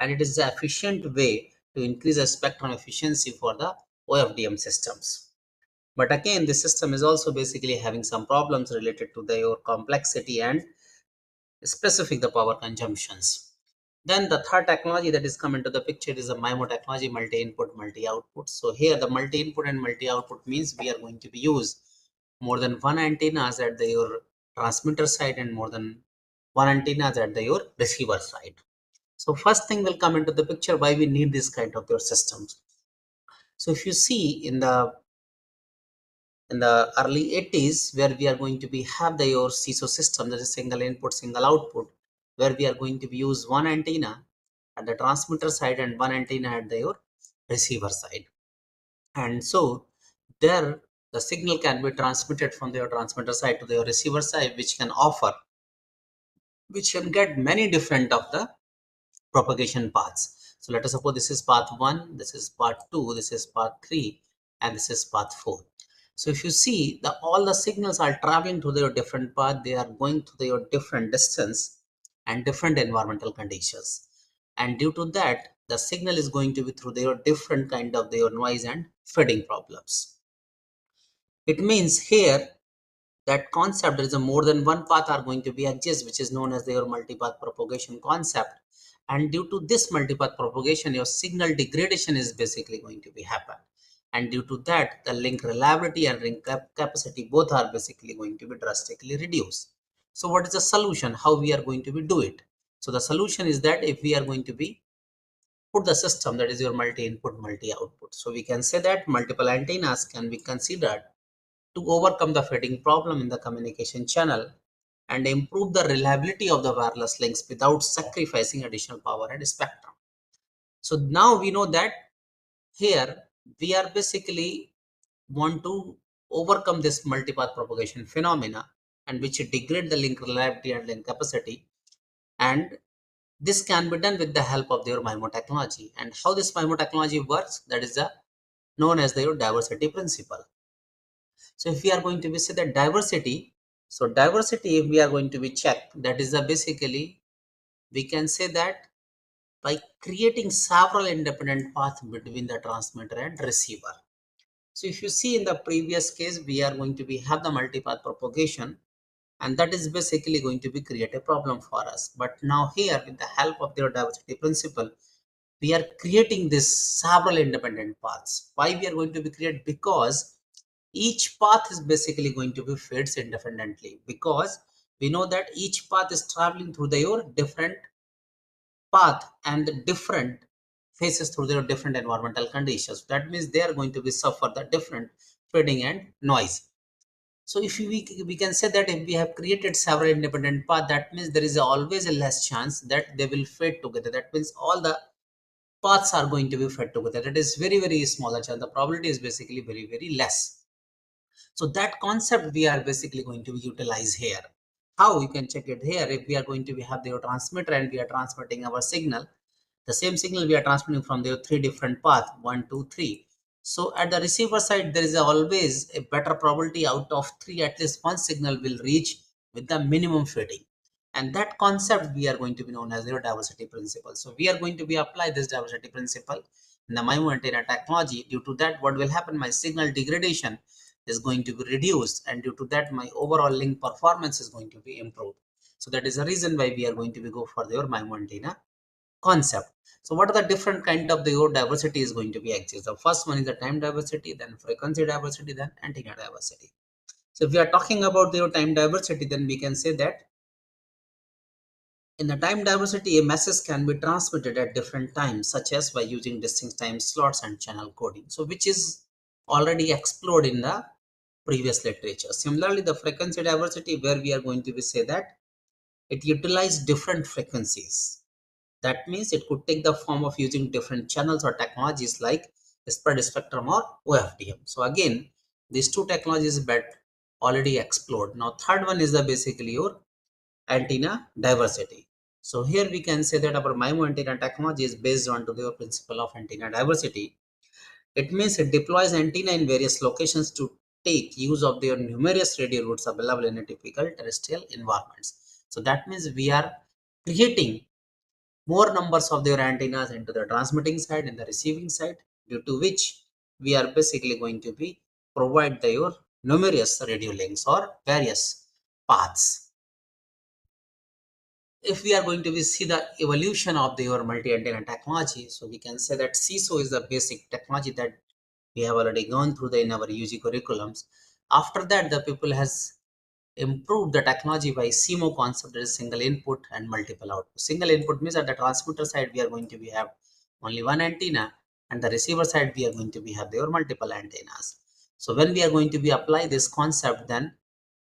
and it is the efficient way to increase the spectrum efficiency for the OFDM systems. But again, this system is also basically having some problems related to their complexity and specific the power consumptions. Then the third technology that is come into the picture is the MIMO technology, multi-input, multi-output. So here the multi-input and multi-output means we are going to be use more than one antennas at your transmitter side and more than one antennas at your receiver side. So first thing will come into the picture why we need this kind of your systems. So if you see in the early 80s where we are going to be have the your CISO system, that is single input single output, where we are going to be use one antenna at the transmitter side and one antenna at the your receiver side, and so there the signal can be transmitted from the transmitter side to the receiver side, which can get many different of the propagation paths. So let us suppose this is path 1, this is path 2, this is path 3, and this is path 4. So if you see, all the signals are traveling through their different path, they are going through their different distance and different environmental conditions. And due to that, the signal is going to be through their different kind of their noise and fading problems. It means here that concept there is a more than one path are going to be exist, which is known as their multipath propagation concept, and due to this multipath propagation your signal degradation is basically going to be happen, and due to that the link reliability and link capacity both are basically going to be drastically reduced. So what is the solution, how we are going to be do it? So the solution is that if we are going to be put the system that is your multi input multi output, so we can say that multiple antennas can be considered to overcome the fading problem in the communication channel and improve the reliability of the wireless links without sacrificing additional power and spectrum. So now we know that here we are basically want to overcome this multipath propagation phenomena, and which degrade the link reliability and link capacity, and this can be done with the help of their MIMO technology. And how this MIMO technology works, that is the known as their diversity principle. So if we are going to be say that diversity, so diversity if we are going to be check, that is the basically we can say that by creating several independent paths between the transmitter and receiver. So if you see in the previous case, we are going to be have the multipath propagation, and that is basically going to be create a problem for us. But now here with the help of their diversity principle, we are creating this several independent paths. Why we are going to be create? Because each path is basically going to be fades independently, because we know that each path is traveling through their different path and the different faces through their different environmental conditions. That means they are going to be suffer the different fading and noise. So if we can say that if we have created several independent paths, that means there is always a less chance that they will fade together. That means all the paths are going to be fed together. That is very smaller chance. The probability is basically very less. So that concept we are basically going to utilize here. How you can check it here? If we are going to be have the transmitter and we are transmitting our signal, the same signal we are transmitting from the three different paths, 1, 2, 3. So at the receiver side, there is always a better probability out of 3, at least one signal will reach with the minimum fading. And that concept we are going to be known as the diversity principle. So we are going to be apply this diversity principle in the MIMO antenna technology. Due to that, what will happen? My signal degradation is going to be reduced, and due to that my overall link performance is going to be improved. So that is the reason why we are going to be go for your MIMO antenna concept. So what are the different kind of the diversity is going to be exist? The first one is the time diversity, then frequency diversity, then antenna diversity. So if we are talking about the time diversity, then we can say that in the time diversity, a message can be transmitted at different times, such as by using distinct time slots and channel coding. So which is already explored in the previous literature. Similarly, the frequency diversity, where we are going to be say that it utilizes different frequencies. That means it could take the form of using different channels or technologies like spread spectrum or OFDM. So again, these two technologies but already explored. Now third one is the basically your antenna diversity. So here we can say that our MIMO antenna technology is based on to the principle of antenna diversity. It means it deploys antenna in various locations to take use of their numerous radio routes available in a typical terrestrial environments. So that means we are creating more numbers of their antennas into the transmitting side and the receiving side, due to which we are basically going to be provide their numerous radio links or various paths. If we are going to see the evolution of your multi-antenna technology, so we can say that CISO is the basic technology that we have already gone through in our UG curriculums. After that, the people has improved the technology by CMO concept, that is single input and multiple output. Single input means at the transmitter side we are going to be have only one antenna, and the receiver side we are going to be have their multiple antennas. So when we are going to be apply this concept, then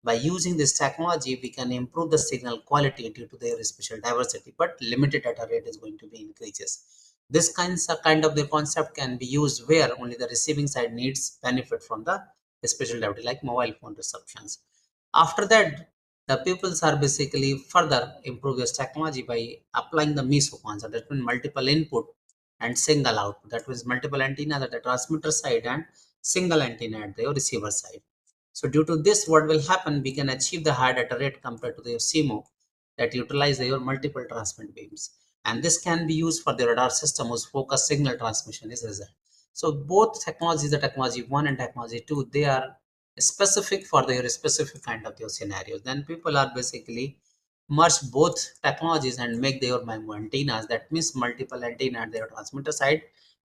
by using this technology we can improve the signal quality due to their spatial diversity, but limited data rate is going to be increases. This kind of the concept can be used where only the receiving side needs benefit from the spatial diversity, like mobile phone receptions. After that, the pupils are basically further improve this technology by applying the MISO concept, that means multiple input and single output. That means multiple antennas at the transmitter side and single antenna at the receiver side. So due to this, what will happen, we can achieve the higher data rate compared to the CMO that utilize your multiple transmit beams. And this can be used for the radar system whose focus signal transmission is result. So both technologies, the technology 1 and technology 2, they are specific for their specific kind of their scenarios. Then people are basically merge both technologies and make their MIMO antennas. That means multiple antenna at their transmitter side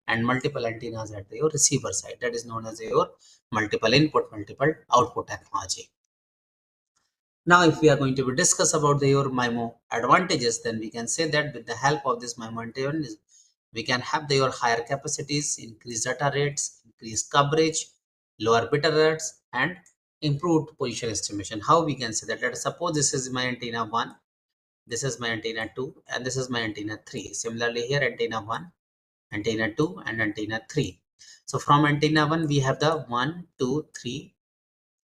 and multiple antennas at their receiver side. That is known as your multiple input, multiple output technology. Now, if we are going to be discuss about your MIMO advantages, then we can say that with the help of this MIMO antennas, we can have their higher capacities, increased data rates, increased coverage, lower bit rates, and improved position estimation. How we can say that? Let us suppose this is my antenna 1, this is my antenna 2, and this is my antenna 3. Similarly, here antenna 1, antenna 2, and antenna 3. So from antenna 1, we have the 1, 2, 3.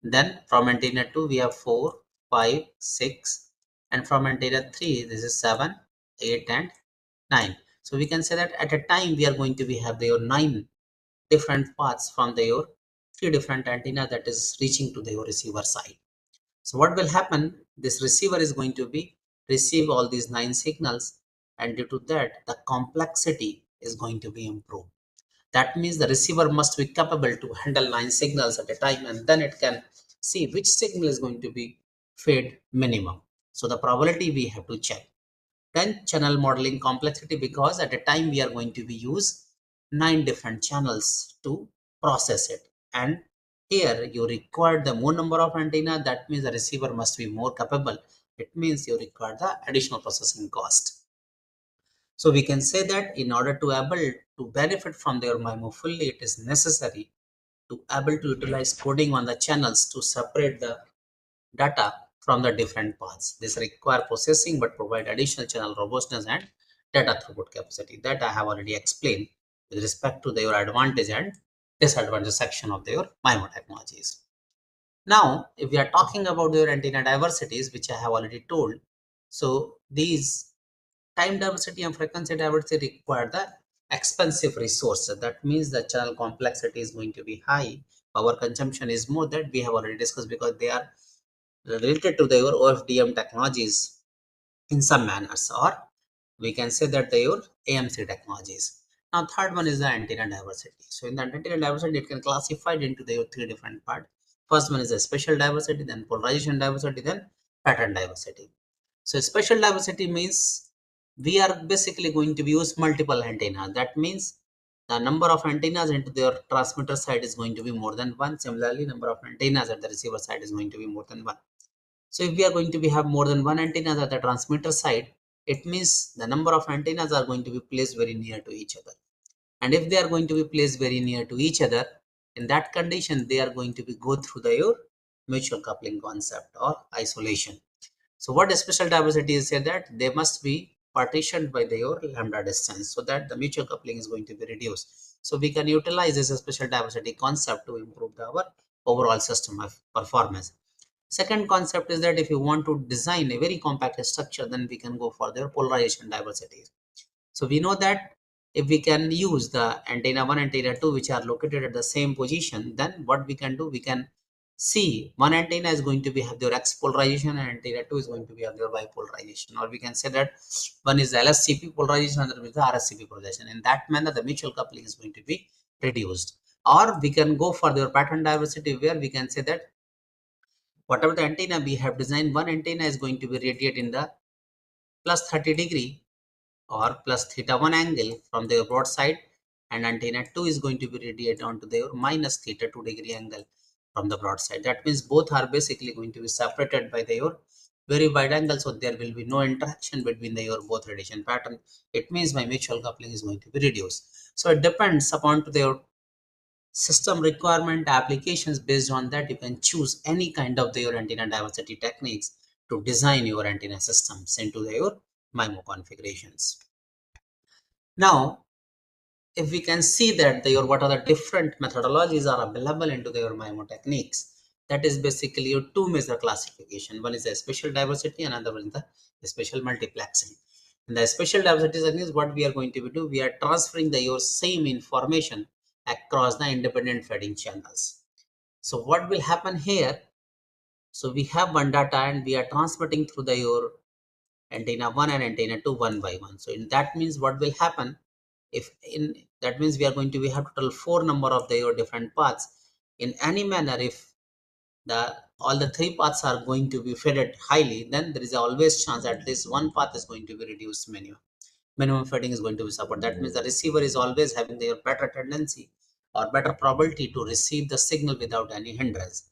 Then from antenna 2, we have 4, 5, 6. And from antenna 3, this is 7, 8, and 9. So we can say that at a time, we are going to be have their 9 different paths from their 3 different antenna that is reaching to their receiver side. So what will happen? This receiver is going to be receive all these 9 signals, and due to that, the complexity is going to be improved. That means the receiver must be capable to handle 9 signals at a time, and then it can see which signal is going to be fed minimum. So the probability we have to check. Then channel modeling complexity, because at a time we are going to be use 9 different channels to process it. And here you require the more number of antenna, that means the receiver must be more capable. It means you require the additional processing cost. So we can say that in order to able to benefit from their MIMO fully, it is necessary to able to utilize coding on the channels to separate the data from the different paths. This require processing but provide additional channel robustness and data throughput capacity that I have already explained with respect to their advantage and disadvantage section of their MIMO technologies. Now, if we are talking about their antenna diversities, which I have already told, so these time diversity and frequency diversity require the expensive resources. That means the channel complexity is going to be high. Power consumption is more, that we have already discussed, because they are related to their OFDM technologies in some manners, or we can say that they are AMC technologies. Now, third one is the antenna diversity. So in the antenna diversity, it can classify it into their 3 different parts. First one is the spatial diversity, then polarization diversity, then pattern diversity. So spatial diversity means we are basically going to use multiple antennas. That means the number of antennas into their transmitter side is going to be more than 1. Similarly, number of antennas at the receiver side is going to be more than 1. So if we are going to have more than 1 antenna at the transmitter side, it means the number of antennas are going to be placed very near to each other. And if they are going to be placed very near to each other, in that condition, they are going to be go through your mutual coupling concept or isolation. So what spatial diversity is said that they must be partitioned by their lambda distance, so that the mutual coupling is going to be reduced. So we can utilize this spatial diversity concept to improve our overall system of performance. Second concept is that if you want to design a very compact structure, then we can go for their polarization diversity. So we know that if we can use the antenna 1, antenna 2, which are located at the same position, then what we can do, we can see, one antenna is going to be have their X polarization and antenna 2 is going to be have their Y polarization. Or we can say that one is LSCP polarization and another is the RSCP polarization. In that manner, the mutual coupling is going to be reduced. Or we can go for their pattern diversity, where we can say that whatever the antenna we have designed, one antenna is going to be radiated in the plus 30 degree or plus theta 1 angle from their broadside, and antenna 2 is going to be radiated onto their minus theta 2 degree angle from the broadside. That means both are basically going to be separated by their very wide angle, so there will be no interaction between their both radiation pattern. It means my mutual coupling is going to be reduced. So it depends upon to their system requirement applications. Based on that, you can choose any kind of your antenna diversity techniques to design your antenna systems into your MIMO configurations. Now, if we can see that your what are the different methodologies are available into your MIMO techniques, that is basically your two major classification. One is the spatial diversity, another one is the spatial multiplexing. In the spatial diversity techniques, what we are going to do, we are transferring your same information across the independent fading channels. So what will happen here? So we have one data and we are transmitting through your antenna 1 and antenna 2 one by one. So in that means what will happen, if in that means we are going to we have total 4 number of your different paths. In any manner, if the all the 3 paths are going to be faded highly, then there is always chance at least one path is going to be reduced minimum fading is going to be support. That means the receiver is always having their better tendency or better probability to receive the signal without any hindrance.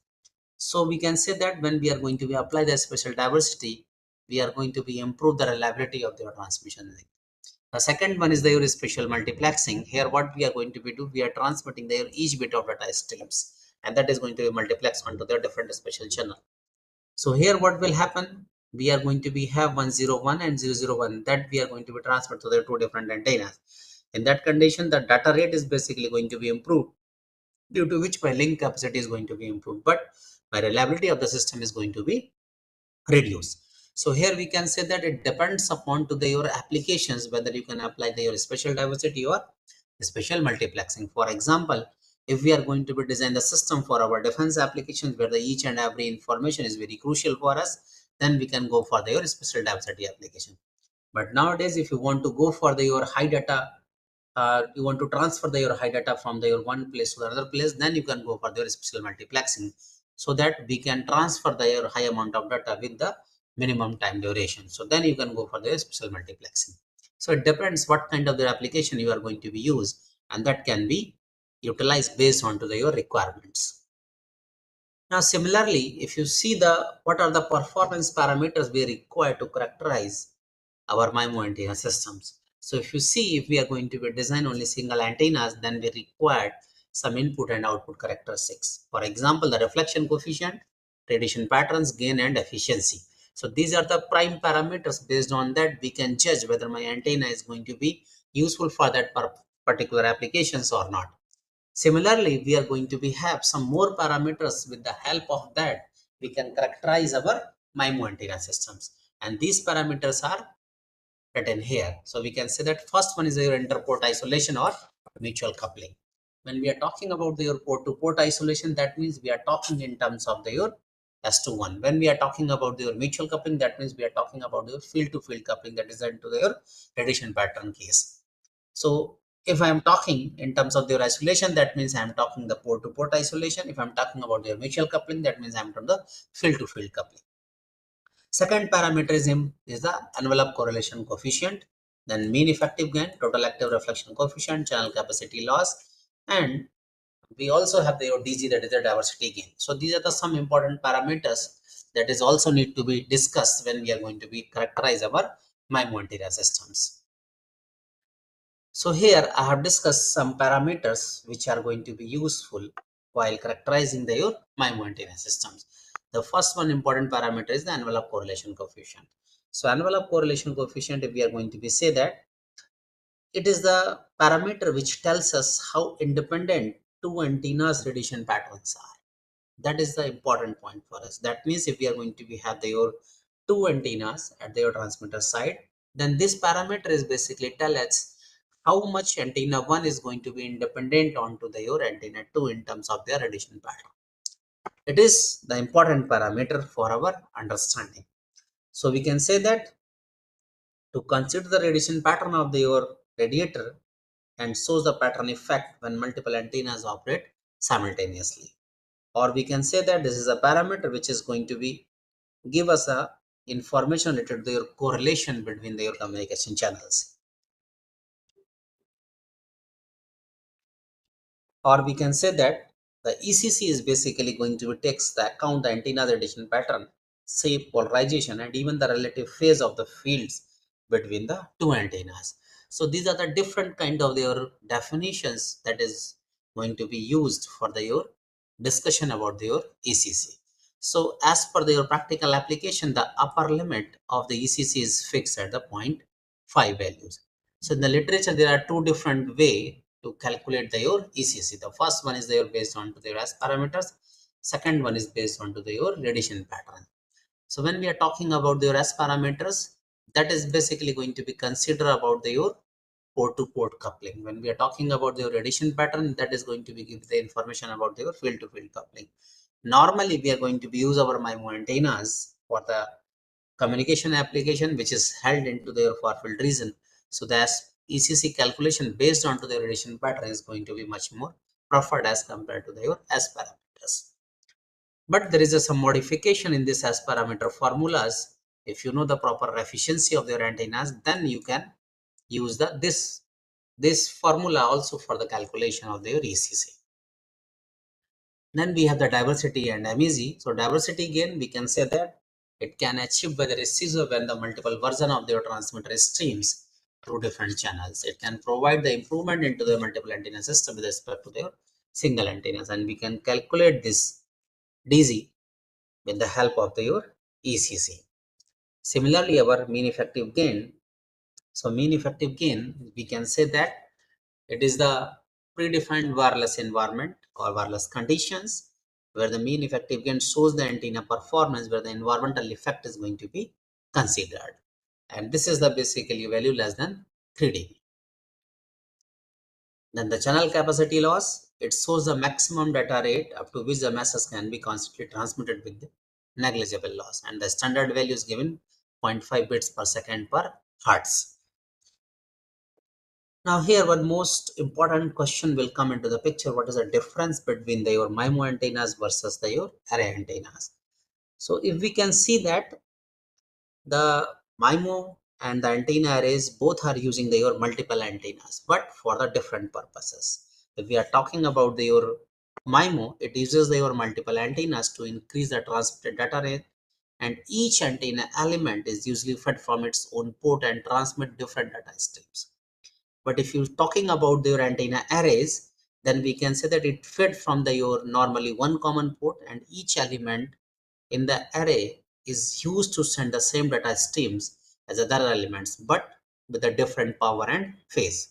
So we can say that when we are going to be apply the spatial diversity, we are going to be improve the reliability of their transmission link. The second one is the spatial multiplexing. Here what we are going to be do, we are transmitting their each bit of data streams, and that is going to be multiplexed onto their different spatial channel. So here what will happen, we are going to be have 101 and 001 that we are going to be transferred to the two different antennas. In that condition, the data rate is basically going to be improved, due to which my link capacity is going to be improved, but my reliability of the system is going to be reduced. So here we can say that it depends upon to your applications whether you can apply your spatial diversity or spatial multiplexing. For example, if we are going to be design the system for our defense applications where the each and every information is very crucial for us, then we can go for your spatial diversity application. But nowadays, if you want to go for your high data, you want to transfer your high data from your one place to another place, then you can go for your spatial multiplexing, so that we can transfer your high amount of data with the minimum time duration. So then you can go for the spatial multiplexing. So it depends what kind of the application you are going to be used, and that can be utilized based on to your requirements. Now, similarly, if you see the what are the performance parameters we require to characterize our MIMO antenna systems. So if you see, if we are going to be design only single antennas, then we require some input and output characteristics. For example, the reflection coefficient, radiation patterns, gain, and efficiency. So these are the prime parameters. Based on that, we can judge whether my antenna is going to be useful for that particular applications or not. Similarly, we are going to be have some more parameters. With the help of that, we can characterize our MIMO antenna systems. And these parameters are written here. So we can say that first one is your interport isolation or mutual coupling. When we are talking about your port-to-port isolation, that means we are talking in terms of your S21. When we are talking about your mutual coupling, that means we are talking about your field-to-field coupling, that is into your radiation pattern case. So if I am talking in terms of their isolation, that means I am talking the port-to-port isolation. If I am talking about your mutual coupling, that means I am talking the field-to-field coupling. Second parameter is the envelope correlation coefficient, then mean effective gain, total active reflection coefficient, channel capacity loss, and we also have the DG, that is the diversity gain. So these are the some important parameters that is also need to be discussed when we are going to be characterize our MIMO antenna systems. So here I have discussed some parameters which are going to be useful while characterizing your MIMO antenna systems. The first one important parameter is the envelope correlation coefficient. So envelope correlation coefficient, if we are going to be say that, it is the parameter which tells us how independent two antennas radiation patterns are. That is the important point for us. That means if we are going to be have your two antennas at your transmitter side, then this parameter is basically tell us how much antenna 1 is going to be independent onto your antenna 2 in terms of their radiation pattern. It is the important parameter for our understanding. So we can say that to consider the radiation pattern of your radiator and shows the pattern effect when multiple antennas operate simultaneously. Or we can say that this is a parameter which is going to be give us a information related to your correlation between your communication channels. Or we can say that the ECC is basically going to takes the account the antenna's radiation pattern, shape, polarization, and even the relative phase of the fields between the two antennas. So these are the different kind of their definitions that is going to be used for your discussion about your ECC. So as per your practical application, the upper limit of the ECC is fixed at the 0.5 values. So in the literature, there are two different way to calculate your ECC. The first one is based on to their S parameters. Second one is based on to your radiation pattern. So when we are talking about your S parameters, that is basically going to be considered about your port to port coupling. When we are talking about your radiation pattern, that is going to be give the information about your field to field coupling. Normally, we are going to be use our MIMO antennas for the communication application which is held into their far field region. So the ECC calculation based on to the radiation pattern is going to be much more preferred as compared to their S parameters. But there is some modification in this S parameter formulas. If you know the proper efficiency of their antennas, then you can use this formula also for the calculation of their ECC. Then we have the diversity and MEG. So diversity gain, we can say that it can achieve by the receiver when the multiple version of their transmitter streams through different channels. It can provide the improvement into the multiple antenna system with respect to their single antennas, and we can calculate this DZ with the help of your ECC. Similarly, our mean effective gain. So mean effective gain, we can say that it is the predefined wireless environment or wireless conditions where the mean effective gain shows the antenna performance where the environmental effect is going to be considered. And this is the basically value less than 3 dB. Then the channel capacity loss, it shows the maximum data rate up to which the message can be constantly transmitted with negligible loss. And the standard value is given 0.5 bits per second per hertz. Now here one most important question will come into the picture. What is the difference between your MIMO antennas versus your array antennas? So if we can see that the MIMO and the antenna arrays both are using your multiple antennas, but for the different purposes. If we are talking about your MIMO, it uses your multiple antennas to increase the transmitted data rate, and each antenna element is usually fed from its own port and transmit different data streams. But if you're talking about your antenna arrays, then we can say that it fed from your normally one common port, and each element in the array is used to send the same data streams as other elements, but with a different power and phase.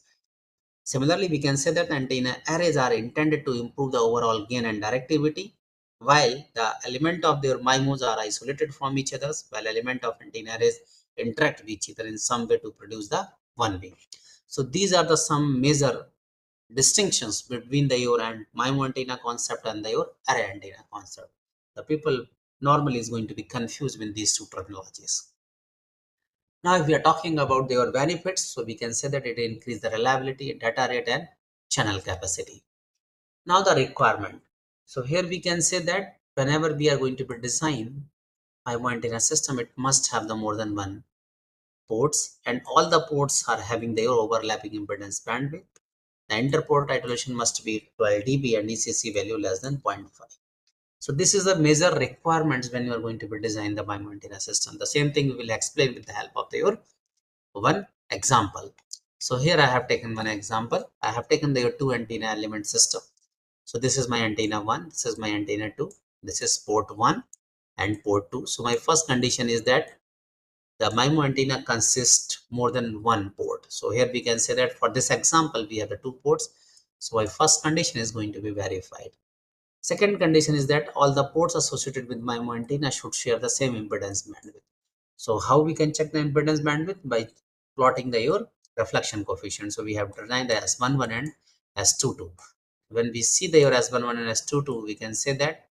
Similarly, we can say that antenna arrays are intended to improve the overall gain and directivity, while the element of their MIMOs are isolated from each other, while element of antenna arrays interact with each other in some way to produce the one way. So these are the some major distinctions between your and MIMO antenna concept and your array antenna concept. The people normally is going to be confused with these two terminologies. Now, if we are talking about their benefits, so we can say that it increase the reliability, data rate, and channel capacity. Now, the requirement. So here we can say that whenever we are going to be design MIMO antenna system, it must have the more than one ports, and all the ports are having their overlapping impedance bandwidth. The interport isolation must be 12 dB and ECC value less than 0.5. So this is the major requirements when you are going to be design the MIMO antenna system. The same thing we will explain with the help of your one example. So here I have taken one example. I have taken the two antenna element system. So this is my antenna 1, this is my antenna 2, this is port 1 and port 2. So my first condition is that the MIMO antenna consists more than one port. So here we can say that for this example, we have the two ports. So my first condition is going to be verified. Second condition is that all the ports associated with MIMO antenna should share the same impedance bandwidth. So how we can check the impedance bandwidth? By plotting your reflection coefficient. So we have designed the S11 and S22. When we see your S11 and S22, we can say that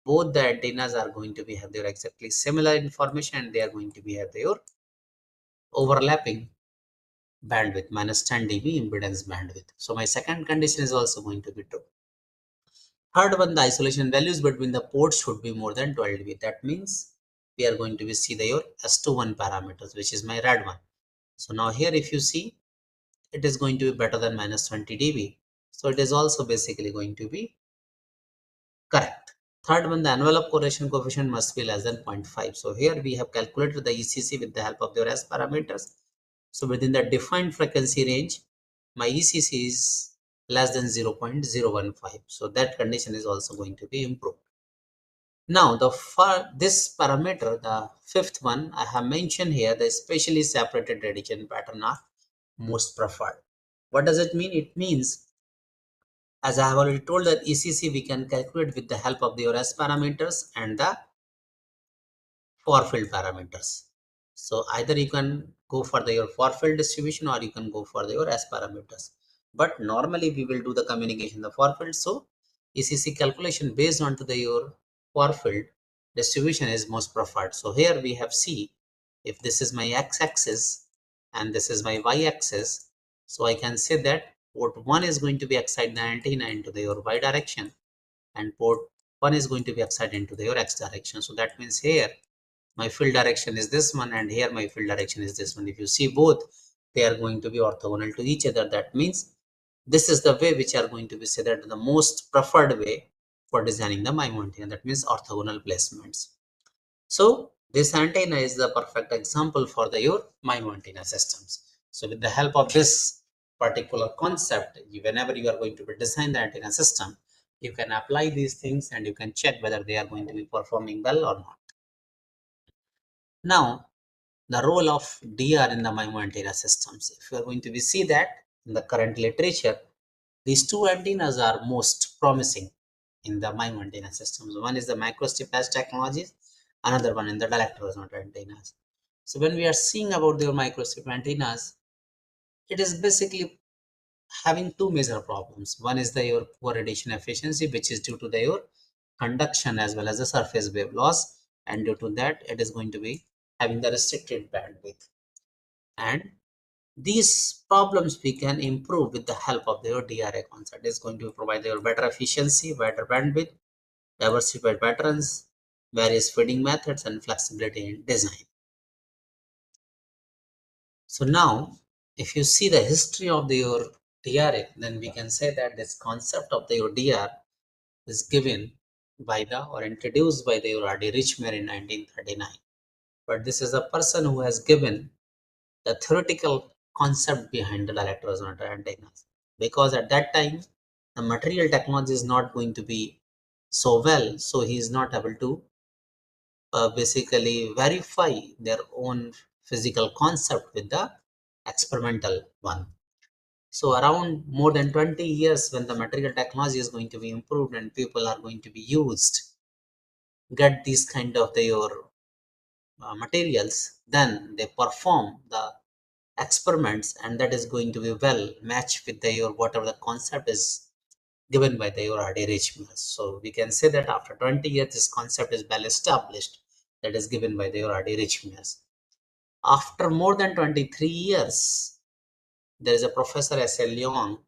both the antennas are going to be have their exactly similar information, and they are going to be have their overlapping bandwidth minus 10 dB impedance bandwidth. So my second condition is also going to be true. Third one, the isolation values between the ports should be more than 12 dB. That means we are going to see your S21 parameters, which is my red one. So now here if you see, it is going to be better than minus 20 dB. So it is also basically going to be correct. Third one, the envelope correlation coefficient must be less than 0.5. So here we have calculated the ECC with the help of your S parameters. So within the defined frequency range, my ECC is less than 0.015. So that condition is also going to be improved. Now for this parameter, the fifth one I have mentioned here, the specially separated radiation pattern are most preferred. What does it mean? It means, as I have already told, that ECC we can calculate with the help of your S parameters and the far field parameters. So either you can go for your far field distribution or you can go for your S parameters. But normally we will do the communication the far field. So ECC calculation based on your far field distribution is most preferred. So here we have C. If this is my x-axis and this is my y-axis, so I can say that port 1 is going to be excite the antenna into your y direction, and port 1 is going to be excited into your x direction. So that means here my field direction is this one, and here my field direction is this one. If you see both, they are going to be orthogonal to each other. That means this is the way which are going to be said that the most preferred way for designing the MIMO antenna. That means orthogonal placements. So this antenna is the perfect example for your MIMO antenna systems. So with the help of this particular concept, whenever you are going to be design the antenna system, you can apply these things and you can check whether they are going to be performing well or not. Now, the role of DR in the MIMO antenna systems. If you are going to see that in the current literature, these two antennas are most promising in the MIMO antenna systems. One is the microstrip patch technologies, another one in the dielectric resonator antennas. So when we are seeing about their microstrip antennas, it is basically having two major problems. One is your poor radiation efficiency, which is due to your conduction as well as the surface wave loss, and due to that it is going to be having the restricted bandwidth. And these problems we can improve with the help of your DRA concept. It is going to provide your better efficiency, better bandwidth, diversified patterns, various feeding methods, and flexibility in design. So now, if you see the history of your DRA, then we can say that this concept of your DR is given by or introduced by the R.D. Richmond in 1939. But this is a person who has given the theoretical concept behind the dielectric resonator antennas, because at that time the material technology is not going to be so well, so he is not able to basically verify their own physical concept with the experimental one. So around more than 20 years, when the material technology is going to be improved and people are going to be used get these kind of their materials, then they perform the experiments, and that is going to be well matched with your whatever the concept is given by your R.D. Richmond. So we can say that after 20 years this concept is well established, that is given by your R.D. Richmond. After more than 23 years, there is a professor S.L. Leong.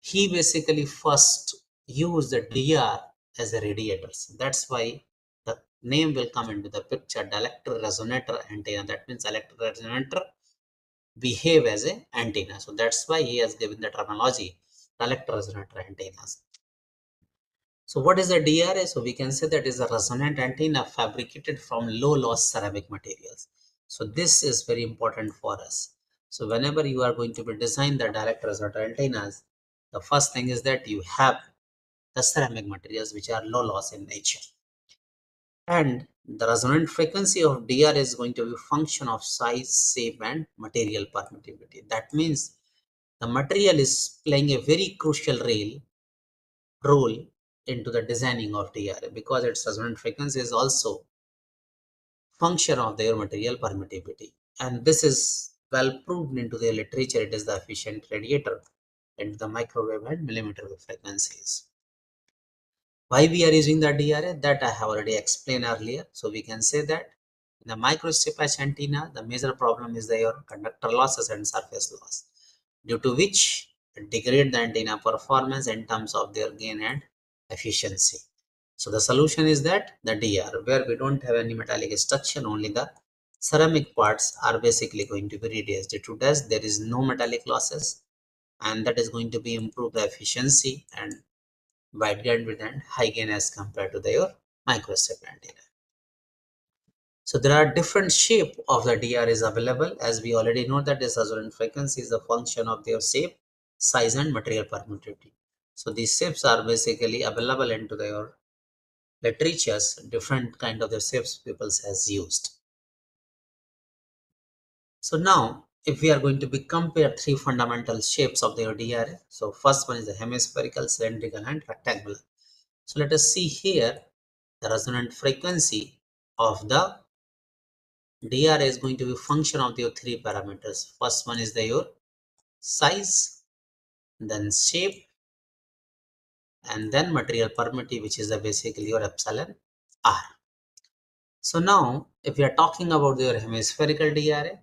He basically first used the DR as a radiator. So that's why the name will come into the picture, dielectric resonator antenna. That means electric resonator behave as an antenna. So that's why he has given the terminology dielectric resonator antennas. So what is a DRA? So we can say that is a resonant antenna fabricated from low loss ceramic materials. So this is very important for us. So whenever you are going to be design the dielectric resonator antennas, the first thing is that you have the ceramic materials which are low loss in nature. And the resonant frequency of DR is going to be a function of size, shape, and material permittivity. That means the material is playing a very crucial role into the designing of DRA, because its resonant frequency is also function of their material permittivity. And this is well proved into the literature. It is the efficient radiator into the microwave and millimeter wave frequencies. Why we are using the DRA? That I have already explained earlier. So we can say that in the microstrip patch antenna, the major problem is your conductor losses and surface loss, due to which it degrade the antenna performance in terms of their gain and efficiency. So the solution is that the DR, where we don't have any metallic structure, only the ceramic parts are basically going to be reduced. Due to that, there is no metallic losses, and that is going to be improve the efficiency and wide bandwidth and high gain as compared to your microstrip antenna. So there are different shape of the DR is available, as we already know that this resonant frequency is a function of their shape, size and material permittivity. So these shapes are basically available into their literatures, different kind of the shapes people has used. So now if we are going to be compare three fundamental shapes of the DRA, so first one is the hemispherical, cylindrical and rectangular. So let us see here the resonant frequency of the DRA is going to be function of your three parameters. First one is your size, then shape, and then material permittivity, which is basically your epsilon r. So now if we are talking about your hemispherical DRA,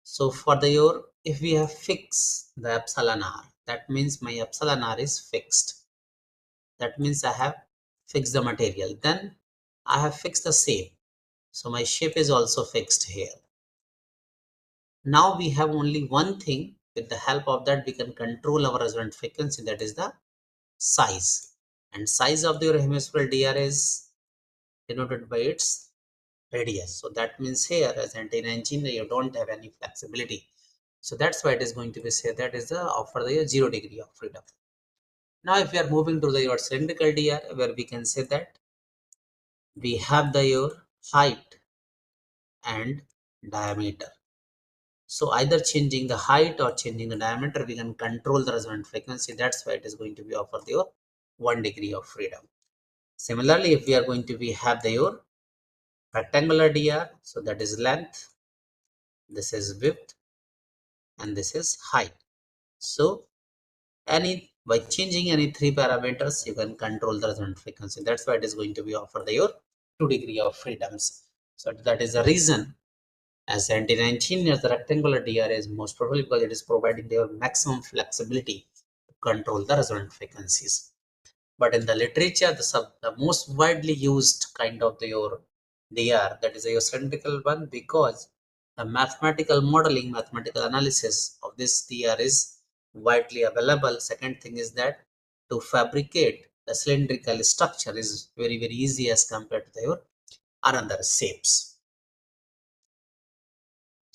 so for your if we have fixed the epsilon r, that means my epsilon r is fixed. That means I have fixed the material. Then I have fixed the shape. So my shape is also fixed here. Now we have only one thing. With the help of that, we can control our resonant frequency, that is the size. And size of your hemispherical DR is denoted by its radius. So that means here as antenna engineer, you don't have any flexibility. So that's why it is going to be said that is the offer the 0 degree of freedom. Now if we are moving to the your cylindrical DR, where we can say that we have the your height and diameter. So either changing the height or changing the diameter, we can control the resonant frequency. That's why it is going to be offered your 1 degree of freedom. Similarly, if we are going to be have the your rectangular DR, so that is length, this is width, and this is height. So by changing any three parameters, you can control the resonant frequency. That's why it is going to be offered your 2 degree of freedoms. So that is the reason as antenna engineers, the rectangular DR is most probably because it is providing their maximum flexibility to control the resonant frequencies. But in the literature, the most widely used kind of your DR, that is your cylindrical one, because the mathematical modeling, mathematical analysis of this DR is widely available. Second thing is that to fabricate the cylindrical structure is very easy as compared to your other shapes.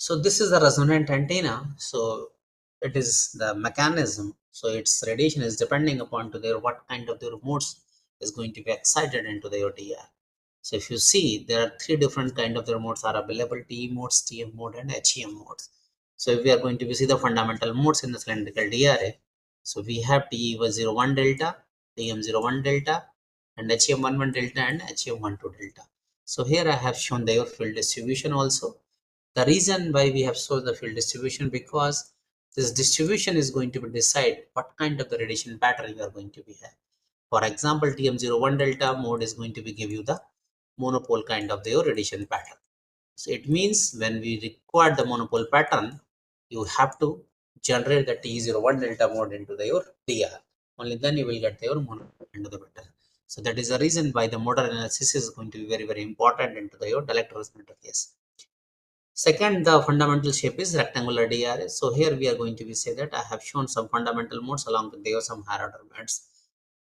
So this is the resonant antenna. So it is the mechanism. So its radiation is depending upon to their what kind of their modes is going to be excited into the OTR. So if you see, there are three different kind of their modes are available: TE modes, TM mode, and HEM modes. So if we are going to see the fundamental modes in the cylindrical DRA, so we have TE01 delta, TM01 delta, and HEM11 delta, and HEM12 delta. So here I have shown their field distribution also. The reason why we have shown the field distribution, because this distribution is going to decide what kind of the radiation pattern you are going to be have. For example, TM01 delta mode is going to be give you the monopole kind of the radiation pattern. So it means when we require the monopole pattern, you have to generate the T01 delta mode into your DR. Only then you will get your monopole into the pattern. So that is the reason why the modal analysis is going to be very important into your dielectric resonant case. Second, the fundamental shape is rectangular DRA. So here we are going to be say that I have shown some fundamental modes along with there some higher order modes.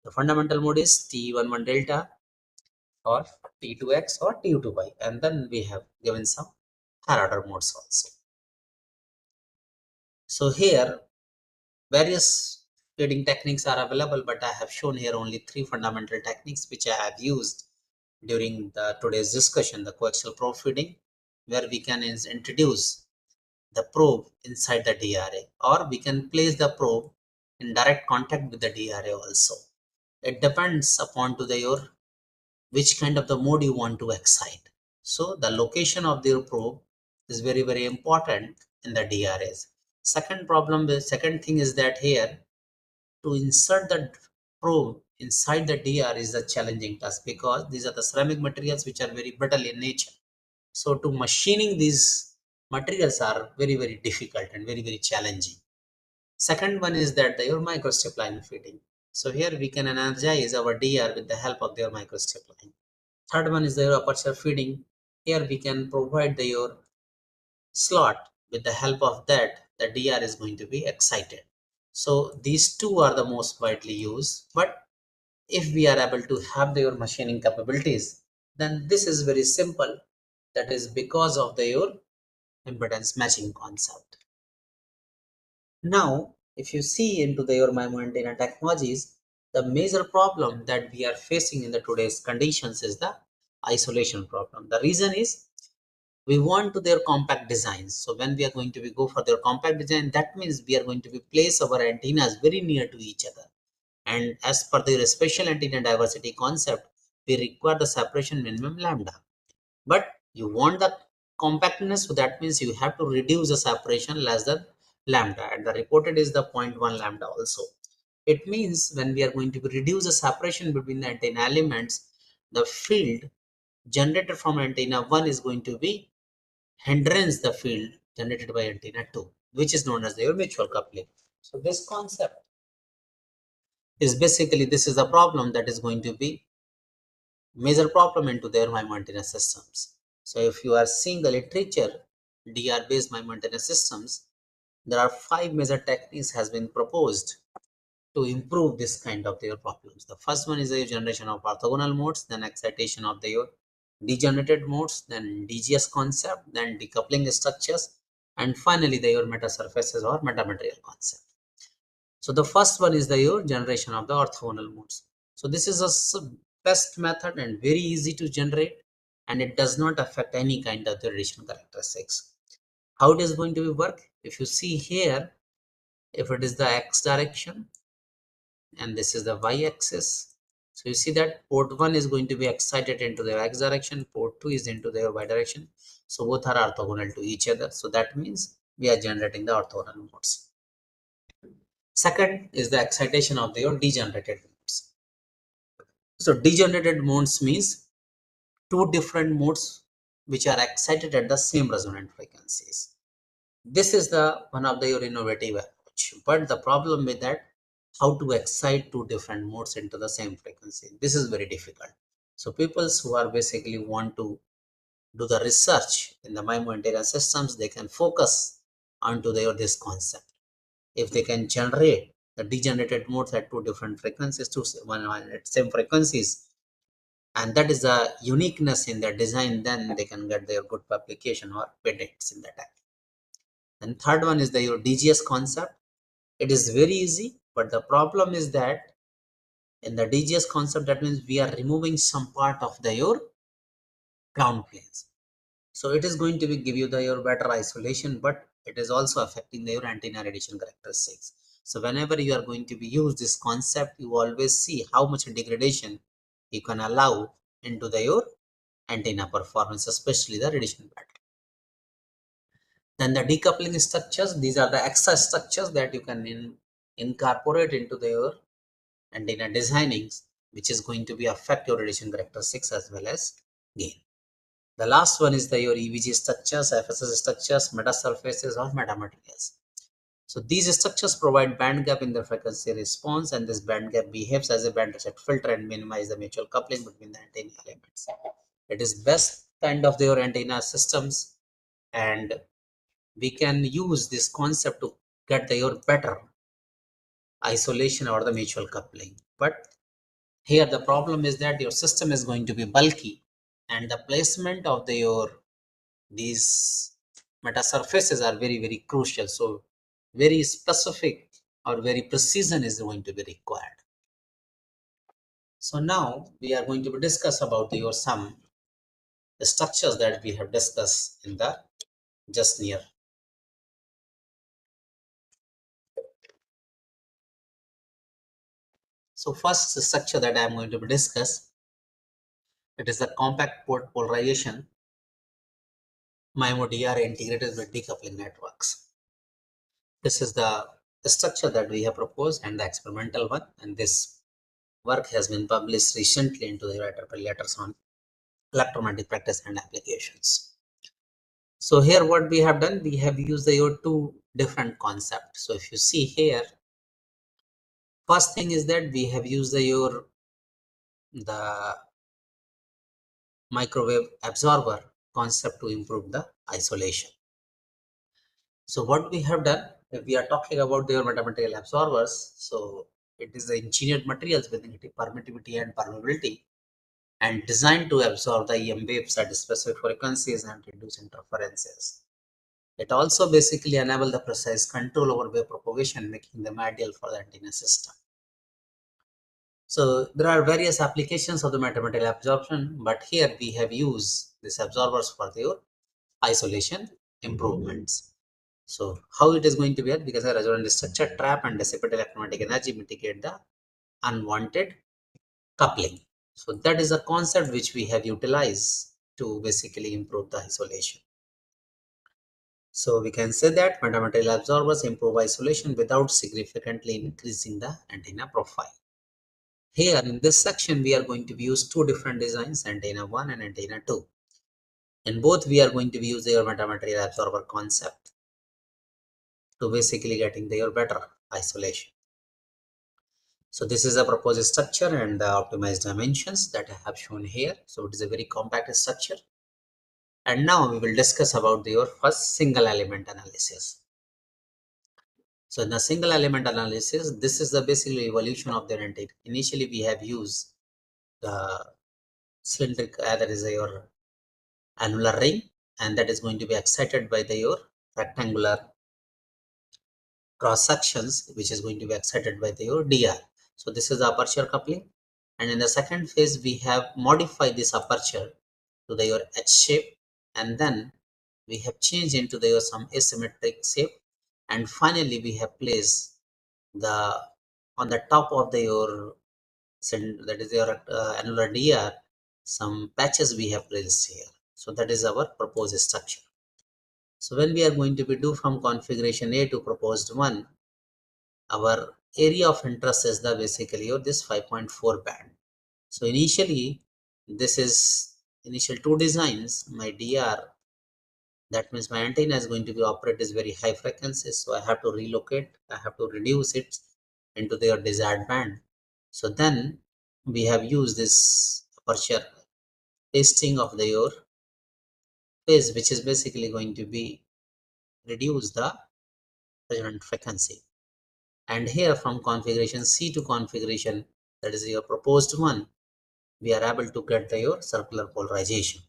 The fundamental mode is T11 delta or T2x or T2y, and then we have given some higher order modes also. So here various shading techniques are available, but I have shown here only three fundamental techniques which I have used during the today's discussion: the coaxial probe feeding, where we can introduce the probe inside the DRA, or we can place the probe in direct contact with the DRA also. It depends upon to your which kind of the mode you want to excite. So the location of the probe is very important in the DRAs. Second thing is that here to insert the probe inside the DR is a challenging task because these are the ceramic materials which are very brittle in nature. So to machining these materials are very, very difficult and very, very challenging. Second one is that your microstrip line feeding. So here we can energize our DR with the help of their microstrip line. Third one is the aperture feeding. Here we can provide your slot. With the help of that, the DR is going to be excited. So these two are the most widely used. But if we are able to have your machining capabilities, then this is very simple. That is because of your impedance matching concept. Now, if you see into your MIMO antenna technologies, the major problem that we are facing in the today's conditions is the isolation problem. The reason is we want to their compact designs. So when we are going to be go for their compact design, that means we are going to be place our antennas very near to each other. And as per the spatial antenna diversity concept, we require the separation minimum lambda. But you want the compactness, so that means you have to reduce the separation less than lambda, and the reported is the zero point 0.1 lambda also. It means when we are going to reduce the separation between the antenna elements, the field generated from antenna 1 is going to be hindrance the field generated by antenna 2, which is known as their mutual coupling. So this concept is basically, this is a problem that is going to be major problem into their MIMO antenna systems. So if you are seeing the literature, DR based MIMO antenna systems, there are 5 major techniques has been proposed to improve this kind of their problems. The first one is the generation of orthogonal modes, then excitation of their degenerated modes, then DGS concept, then decoupling structures, and finally their meta surfaces or metamaterial concept. So the first one is the your generation of the orthogonal modes. So this is a best method and very easy to generate, and it does not affect any kind of the radiation characteristics. How it is going to be work? If you see here, if it is the x direction and this is the y axis, so you see that port 1 is going to be excited into the x direction, port 2 is into the y direction. So both are orthogonal to each other. So that means we are generating the orthogonal modes. Second is the excitation of your degenerated modes. So degenerated modes means two different modes which are excited at the same resonant frequencies. This is the one of the your innovative approach. But the problem with that, how to excite two different modes into the same frequency. This is very difficult. So people who are basically want to do the research in the MIMO antenna systems, they can focus onto this concept. If they can generate the degenerated modes at two different frequencies to one at same frequencies, and that is the uniqueness in their design, then they can get their good publication or patents in that. And third one is the your DGS concept. It is very easy, but the problem is that in the DGS concept, that means we are removing some part of the your ground planes. So it is going to be give you the your better isolation, but it is also affecting the your antenna radiation characteristics. So whenever you are going to be use this concept, you always see how much degradation you can allow into the your antenna performance, especially the radiation pattern. Then the decoupling structures, these are the extra structures that you can incorporate into your antenna designings, which is going to be affect your radiation characteristics as well as gain. The last one is your EVG structures, FSS structures, metasurfaces or metamaterials. So these structures provide band gap in the frequency response, and this band gap behaves as a band reject filter and minimize the mutual coupling between the antenna elements. It is best kind of their antenna systems, and we can use this concept to get your better isolation or the mutual coupling. But here the problem is that your system is going to be bulky, and the placement of your these metasurfaces are very, very crucial. So very specific or very precision is going to be required. So now we are going to discuss about your some structures that we have discussed in the just near. So first structure that I am going to discuss, it is the compact port polarization MIMO DR integrated with decoupling networks. This is the structure that we have proposed and the experimental one, and this work has been published recently into the letters on electromagnetic practice and applications. So here what we have done, we have used your two different concepts. So if you see here, first thing is that we have used the microwave absorber concept to improve the isolation. So what we have done, if we are talking about their metamaterial absorbers, so it is the engineered materials with negative permittivity and permeability and designed to absorb the EM waves at specific frequencies and reduce interferences. It also basically enables the precise control over wave propagation, making them ideal for the antenna system. So there are various applications of the metamaterial absorption, but here we have used these absorbers for their isolation improvements. So how it is going to be, because a resonant structure trap and dissipate electromagnetic energy mitigate the unwanted coupling. So that is a concept which we have utilized to basically improve the isolation. So we can say that metamaterial absorbers improve isolation without significantly increasing the antenna profile. Here in this section, we are going to use two different designs, antenna 1 and antenna 2. In both, we are going to use their metamaterial absorber concept to basically getting their better isolation. So this is a proposed structure and the optimized dimensions that I have shown here. So it is a very compact structure. And now we will discuss about your first single element analysis. So in the single element analysis, this is the basically evolution of the antenna. Initially, we have used the cylindric, that is your annular ring, and that is going to be excited by your rectangular cross sections, which is going to be excited by your DR. So this is the aperture coupling, and in the second phase we have modified this aperture to your H shape, and then we have changed into some asymmetric shape, and finally we have placed the on the top of your that is your annular DR some patches we have placed here. So that is our proposed structure. So when we are going to be do from configuration A to proposed one, our area of interest is the basically or this 5.4 band. So initially, this is initial two designs. My DR, that means my antenna is going to be operate is very high frequencies. So I have to relocate, I have to reduce it into their desired band. So then we have used this aperture pasting of your phase, which is basically going to be reduce the resonant frequency. And here from configuration C to configuration, that is your proposed one, we are able to get your circular polarization.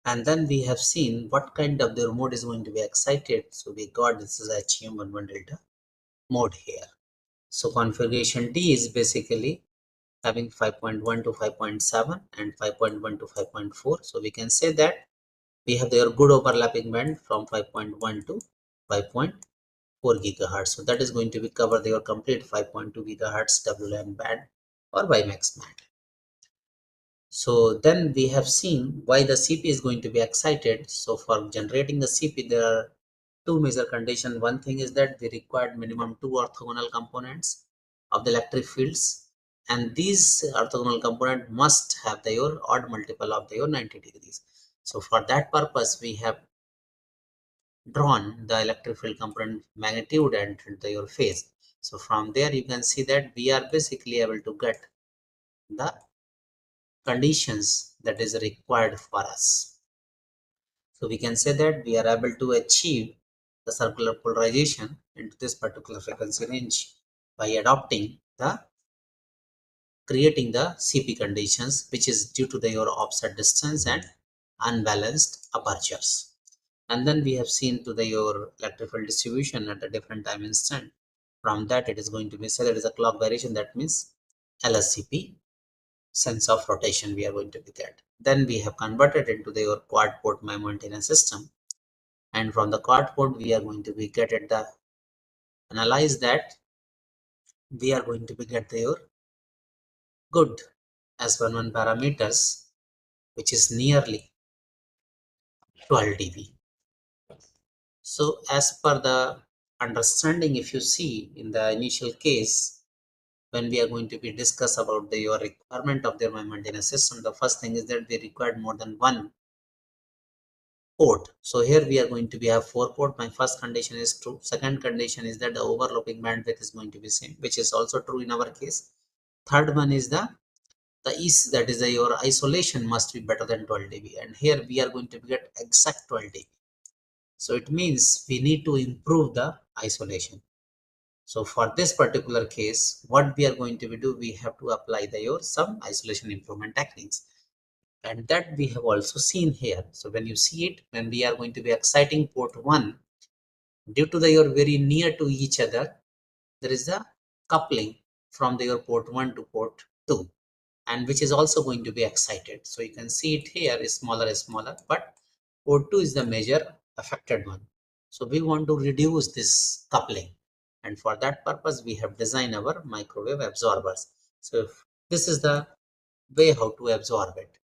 And then we have seen what kind of the mode is going to be excited. So we got this is HM11 delta mode here. So configuration D is basically having 5.1 to 5.7 and 5.1 to 5.4. So we can say that we have their good overlapping band from 5.1 to 5.4 gigahertz. So that is going to be cover their complete 5.2 gigahertz WLAN band or WiMAX band. So then we have seen why the CP is going to be excited. So for generating the CP, there are two major conditions. One thing is that we required minimum two orthogonal components of the electric fields, and these orthogonal component must have their odd multiple of their 90 degrees. So for that purpose, we have drawn the electric field component magnitude and their phase. So from there you can see that we are basically able to get the conditions that is required for us. So we can say that we are able to achieve the circular polarization into this particular frequency range by adopting the creating the CP conditions, which is due to your offset distance and unbalanced apertures. And then we have seen to your electric field distribution at a different time instant. From that it is going to be said that is a clock variation, that means LSCP sense of rotation we are going to be get. Then we have converted into your quad port MIMO antenna system, and from the quad port we are going to be get at the analyze that we are going to be get your good S11 parameters, which is nearly 12 dB. So as per the understanding, if you see in the initial case, when we are going to be discuss about your requirement of their maintenance system, the first thing is that we required more than one port. So here we are going to be have 4 port. My first condition is true. Second condition is that the overlapping bandwidth is going to be same, which is also true in our case. Third one is that is your isolation must be better than 12 dB, and here we are going to get exact 12 dB. So it means we need to improve the isolation. So for this particular case, what we are going to do, we have to apply your some isolation improvement techniques, and that we have also seen here. So when you see it, when we are going to be exciting port 1, due to your very near to each other, there is a coupling from your port 1 to port 2, and which is also going to be excited. So you can see it here is smaller, but port 2 is the major affected one. So we want to reduce this coupling, and for that purpose we have designed our microwave absorbers. So if this is the way how to absorb it.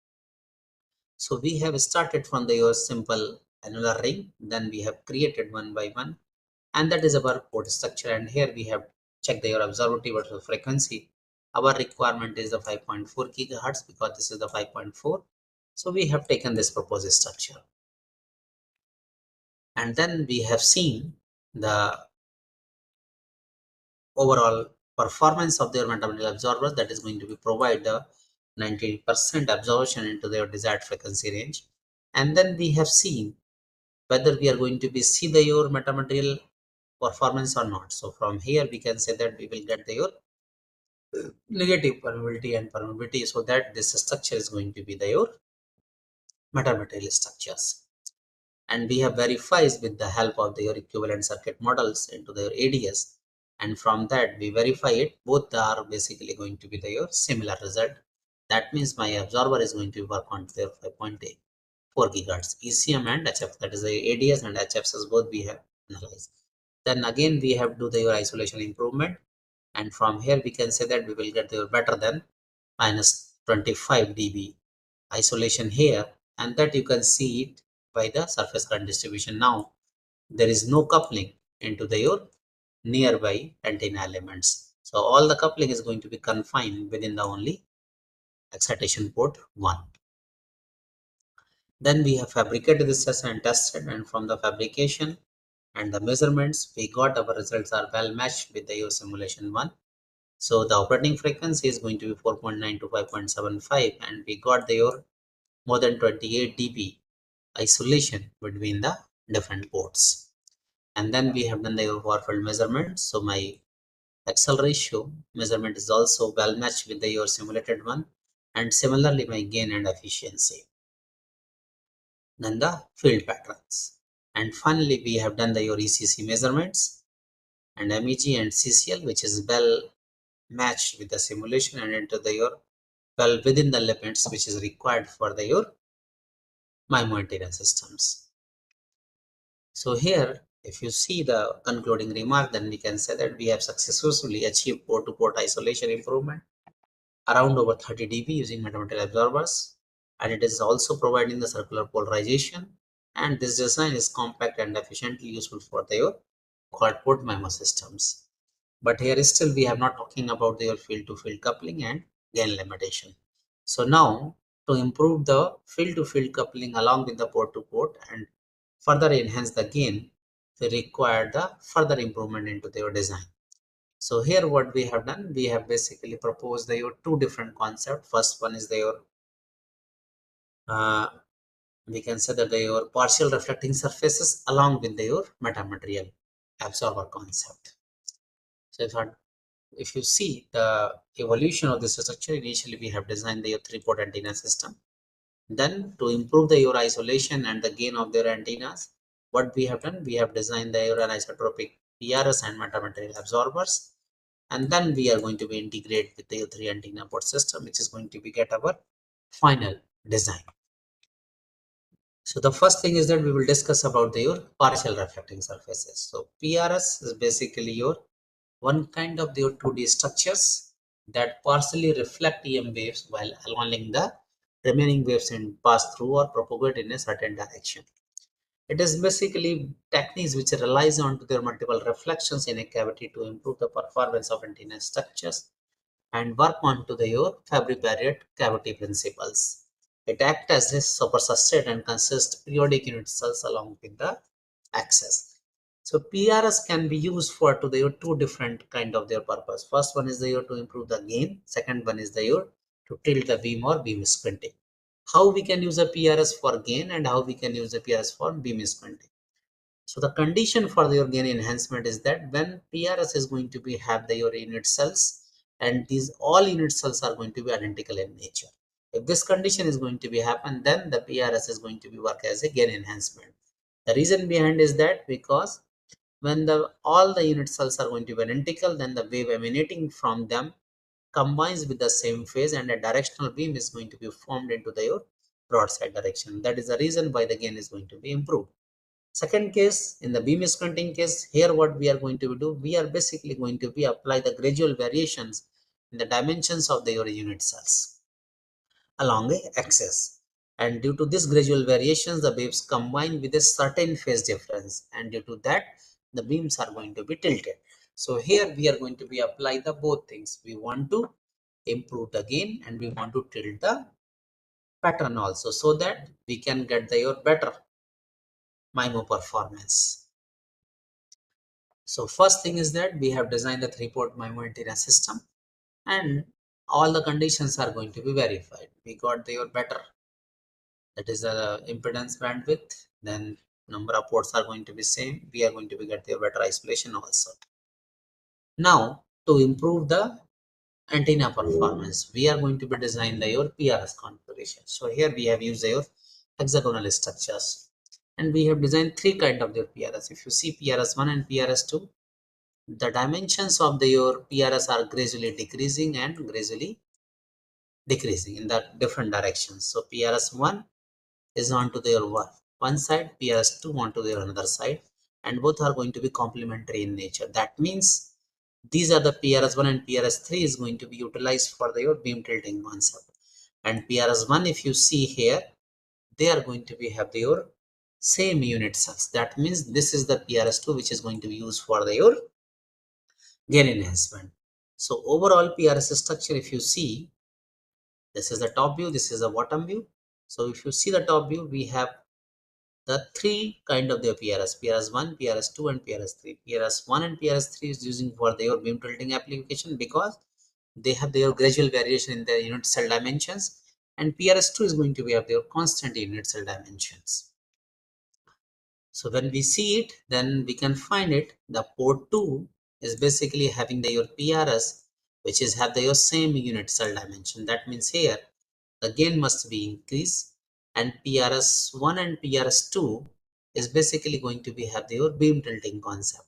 So we have started from the simple annular ring, then we have created one by one, and that is our port structure. And here we have checked your absorptive versus frequency. Our requirement is the 5.4 gigahertz because this is the 5.4. So we have taken this proposed structure, and then we have seen the overall performance of their metamaterial absorbers, that is going to be provide the 90% absorption into their desired frequency range. And then we have seen whether we are going to be see your metamaterial performance or not. So from here we can say that we will get your negative permeability and permeability, so that this structure is going to be your metamaterial structures. And we have verified with the help of your equivalent circuit models into their ADS, and from that we verify it, both are basically going to be your similar result. That means my absorber is going to work on their 5.4 gigahertz ECM and HF, that is the ADS and HFs both we have analyzed. Then again we have do your isolation improvement, and from here we can say that we will get your better than minus 25 dB isolation here, and that you can see it by the surface current distribution. Now there is no coupling into your nearby antenna elements, so all the coupling is going to be confined within the only excitation port 1. Then we have fabricated this test and tested, and from the fabrication and the measurements we got, our results are well matched with your simulation 1. So the operating frequency is going to be 4.9 to 5.75, and we got your more than 28 dB isolation between the different ports. And then we have done the far field measurement. So my Excel ratio measurement is also well matched with your simulated one, and similarly my gain and efficiency. Then the field patterns. And finally we have done your ECC measurements and MEG and CCL, which is well matched with the simulation and into your well within the limits which is required for your maintenance systems. So here, if you see the concluding remark, then we can say that we have successfully achieved port-to-port isolation improvement around over 30 dB using metamaterial absorbers, and it is also providing the circular polarization. And this design is compact and efficiently useful for your quad-port MIMO systems. But here still we have not talking about their field-to-field coupling and gain limitation. So now to improve the field-to-field coupling along with the port-to-port and further enhance the gain, we require the further improvement into their design. So here what we have done, we have basically proposed your two different concepts. First one is your we can say that your partial reflecting surfaces along with your metamaterial absorber concept. So if you see the evolution of this structure, initially we have designed the 3-port antenna system. Then to improve your isolation and the gain of their antennas, what we have done, we have designed your anisotropic PRS and metamaterial absorbers, and then we are going to be integrate with the 3 antenna port system, which is going to be get our final design. So the first thing is that we will discuss about your partial reflecting surfaces. So PRS is basically your one kind of your 2D structures that partially reflect EM waves while allowing the remaining waves and pass through or propagate in a certain direction. It is basically techniques which relies on to their multiple reflections in a cavity to improve the performance of antenna structures and work onto your fabric barrier cavity principles. It acts as a supersubstrate and consists periodic unit cells along with the axis. So PRS can be used for their two different kind of their purpose. First one is to improve the gain. Second one is to tilt the beam or beam squinting. How we can use a PRS for gain and how we can use a PRS for beam squinting. So the condition for your gain enhancement is that when PRS is going to be have your unit cells, and these all unit cells are going to be identical in nature. If this condition is going to be happen, then the PRS is going to be work as a gain enhancement. The reason behind is that because when all the unit cells are going to be identical, then the wave emanating from them combines with the same phase and a directional beam is going to be formed into your broadside direction. That is the reason why the gain is going to be improved. Second case, in the beam squinting case, here what we are going to do, we are basically going to be apply the gradual variations in the dimensions of your unit cells along a axis. And due to this gradual variations, the waves combine with a certain phase difference, and due to that, the beams are going to be tilted. So here we are going to be apply the both things. We want to improve the gain and we want to tilt the pattern also, so that we can get your better MIMO performance. So first thing is that we have designed a 3-port MIMO antenna system, and all the conditions are going to be verified. We got your better, that is the impedance bandwidth, then number of ports are going to be same. We are going to be get the better isolation also. Now to improve the antenna performance, we are going to be design your PRS configuration. So here we have used your hexagonal structures, and we have designed three kind of their PRS. If you see PRS1 and PRS2, the dimensions of your PRS are gradually decreasing and gradually decreasing in the different directions. So PRS1 is onto their one side, PRS2 onto their another side, and both are going to be complementary in nature. That means these are the PRS1 and PRS3 is going to be utilized for your beam tilting concept. And PRS1, if you see here, they are going to be have their same unit cells. That means this is the PRS2 which is going to be used for your gain enhancement. So overall PRS structure, if you see, this is the top view, this is the bottom view. So if you see the top view, we have the three kind of the PRS, PRS1, PRS2 and PRS3. PRS1 and PRS3 is using for their beam tilting application because they have their gradual variation in their unit cell dimensions, and PRS2 is going to be have their constant unit cell dimensions. So when we see it, then we can find it. The port 2 is basically having your PRS, which is have your same unit cell dimension. That means here the gain must be increased, and PRS1 and PRS2 is basically going to be have your beam tilting concept.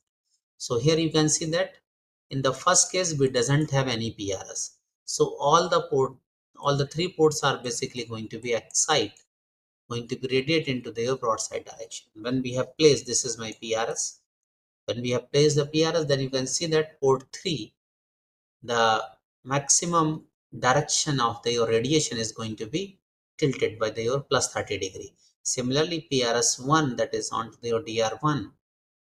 So here you can see that in the first case we doesn't have any PRS. So all the three ports are basically going to be excite, going to radiate into their broadside direction. When we have placed, this is my PRS. When we have placed the PRS, then you can see that port 3, the maximum direction of the radiation is going to be tilted by your plus 30 degree. Similarly, PRS1, that is onto your DR1,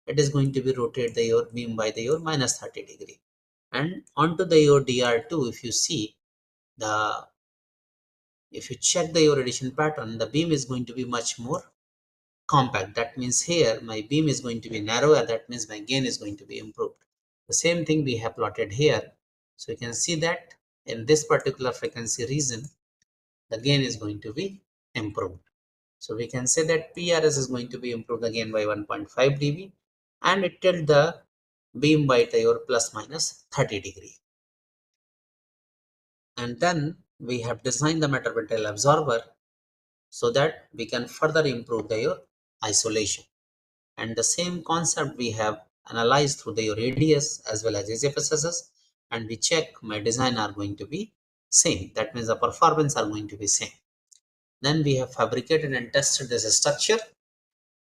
it is going to be rotate your beam by your minus 30 degree. And onto your DR2, if you see, the if you check the radiation pattern, the beam is going to be much more compact. That means here my beam is going to be narrower. That means my gain is going to be improved. The same thing we have plotted here. So you can see that in this particular frequency region, the gain is going to be improved. So we can say that PRS is going to be improved again by 1.5 dB, and it tilt the beam by your plus minus 30 degree. And then we have designed the metal absorber so that we can further improve your isolation. And the same concept we have analyzed through the radius as well as HFSS, and we check my design are going to be same. That means the performance are going to be same. Then we have fabricated and tested this structure.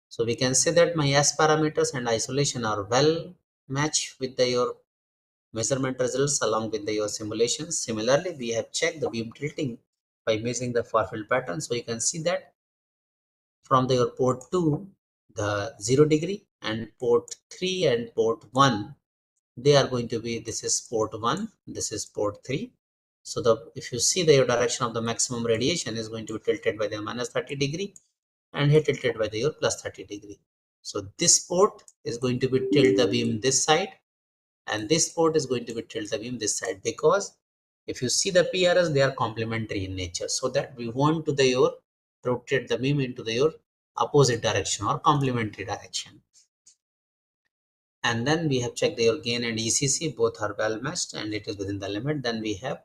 So we can say that my S parameters and isolation are well matched with your measurement results along with your simulations. Similarly, we have checked the beam tilting by measuring the far field pattern. So you can see that from your port 2, the 0 degree, and port 3 and port 1, they are going to be, this is port 1, this is port 3. So if you see the direction of the maximum radiation is going to be tilted by the minus 30 degree, and here tilted by the your plus 30 degree. So this port is going to be tilt the beam this side, and this port is going to be tilt the beam this side, because if you see the PRS, they are complementary in nature. So that we want to the your rotate the beam into the your opposite direction or complementary direction. And then we have checked your gain and ECC, both are well matched and it is within the limit. Then we have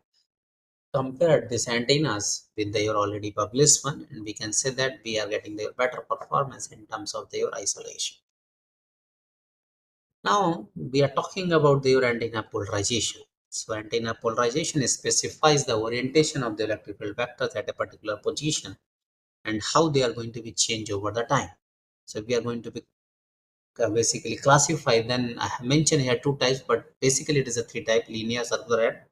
compared these antennas with their already published one, and we can say that we are getting their better performance in terms of their isolation. Now we are talking about their antenna polarization. So antenna polarization specifies the orientation of the electric field vectors at a particular position and how they are going to be changed over the time. So we are going to be basically classify, then I have mentioned here two types, but basically it is a three type: linear, circular,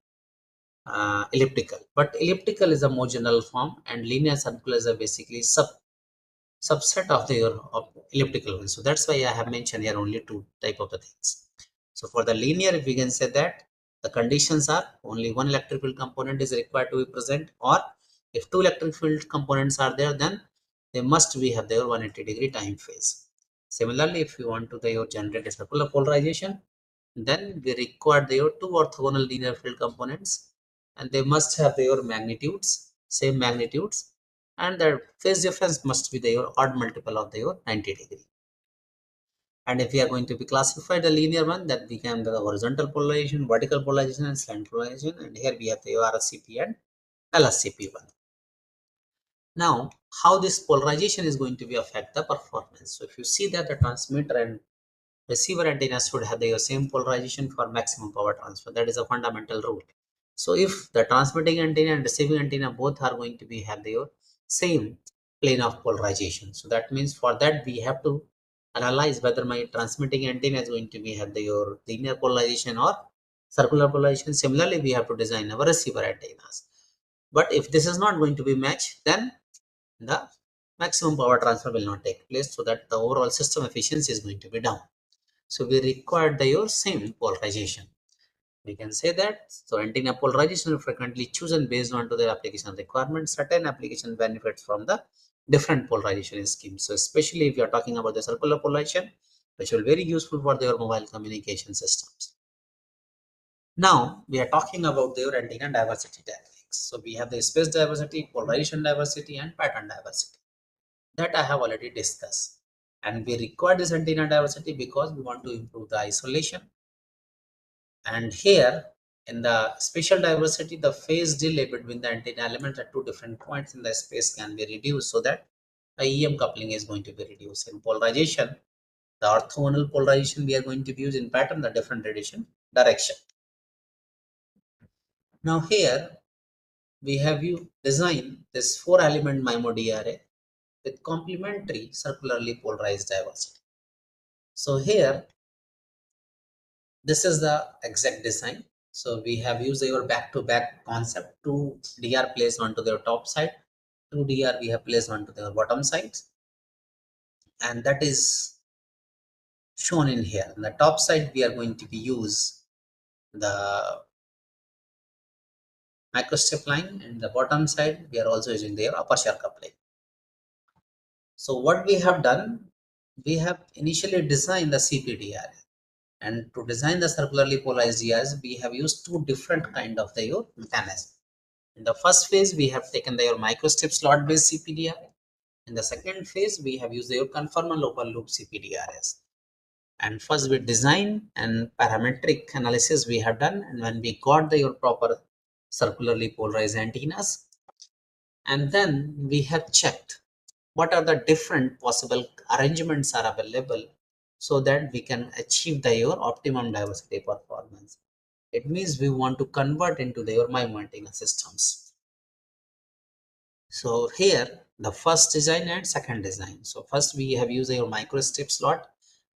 and elliptical. But elliptical is a more general form, and linear circular is a basically subset of the of elliptical one. So that's why I have mentioned here only two type of the things. So for the linear, if we can say that the conditions are only one electric field component is required to be present, or if two electric field components are there, then they must be have their 180-degree time phase. Similarly, if you want to generate a circular polarization, then we require their two orthogonal linear field components, and they must have their magnitudes, same magnitudes, and the phase difference must be their odd multiple of their 90-degree. And if we are going to be classified the linear one, that became the horizontal polarization, vertical polarization, and slant polarization. And here we have the RSCP and LSCP one. Now, how this polarization is going to be affect the performance? So if you see that the transmitter and receiver antenna should have the same polarization for maximum power transfer. That is a fundamental rule. So if the transmitting antenna and receiving antenna both are going to be have their same plane of polarization. So that means for that we have to analyze whether my transmitting antenna is going to be have your linear polarization or circular polarization. Similarly, we have to design our receiver antennas. But if this is not going to be matched, then the maximum power transfer will not take place, so that the overall system efficiency is going to be down. So we require your same polarization. We can say that. So antenna polarization is frequently chosen based on to the application requirements. Certain application benefits from the different polarization schemes. So especially if you are talking about the circular polarization, which will be very useful for their mobile communication systems. Now we are talking about their antenna diversity techniques. So we have the space diversity, polarization diversity, and pattern diversity that I have already discussed. And we require this antenna diversity because we want to improve the isolation. And here in the spatial diversity, the phase delay between the antenna elements at two different points in the space can be reduced, so that the EM coupling is going to be reduced. In polarization, the orthogonal polarization we are going to use. In pattern, the different radiation direction. Now here we have you design this 4-element MIMO DRA with complementary circularly polarized diversity. So here this is the exact design. So we have used your back-to-back concept. Two DR placed onto their top side, two DR we have placed onto their bottom sides, and that is shown in here. On the top side, we are going to be use the microstrip line, and the bottom side we are also using their aperture coupling. So what we have done, we have initially designed the CPDR, and to design the circularly polarized DRs, we have used two different kind of the mechanism. In the first phase, we have taken their microstrip slot based CPDR. In the second phase, we have used their conformal open loop CPDRs. And first with design and parametric analysis we have done, and when we got your proper circularly polarized antennas, and then we have checked what are the different possible arrangements are available, so that we can achieve your optimum diversity performance. It means we want to convert into your MIMO antenna systems. So here the first design and second design. So first we have used your microstrip slot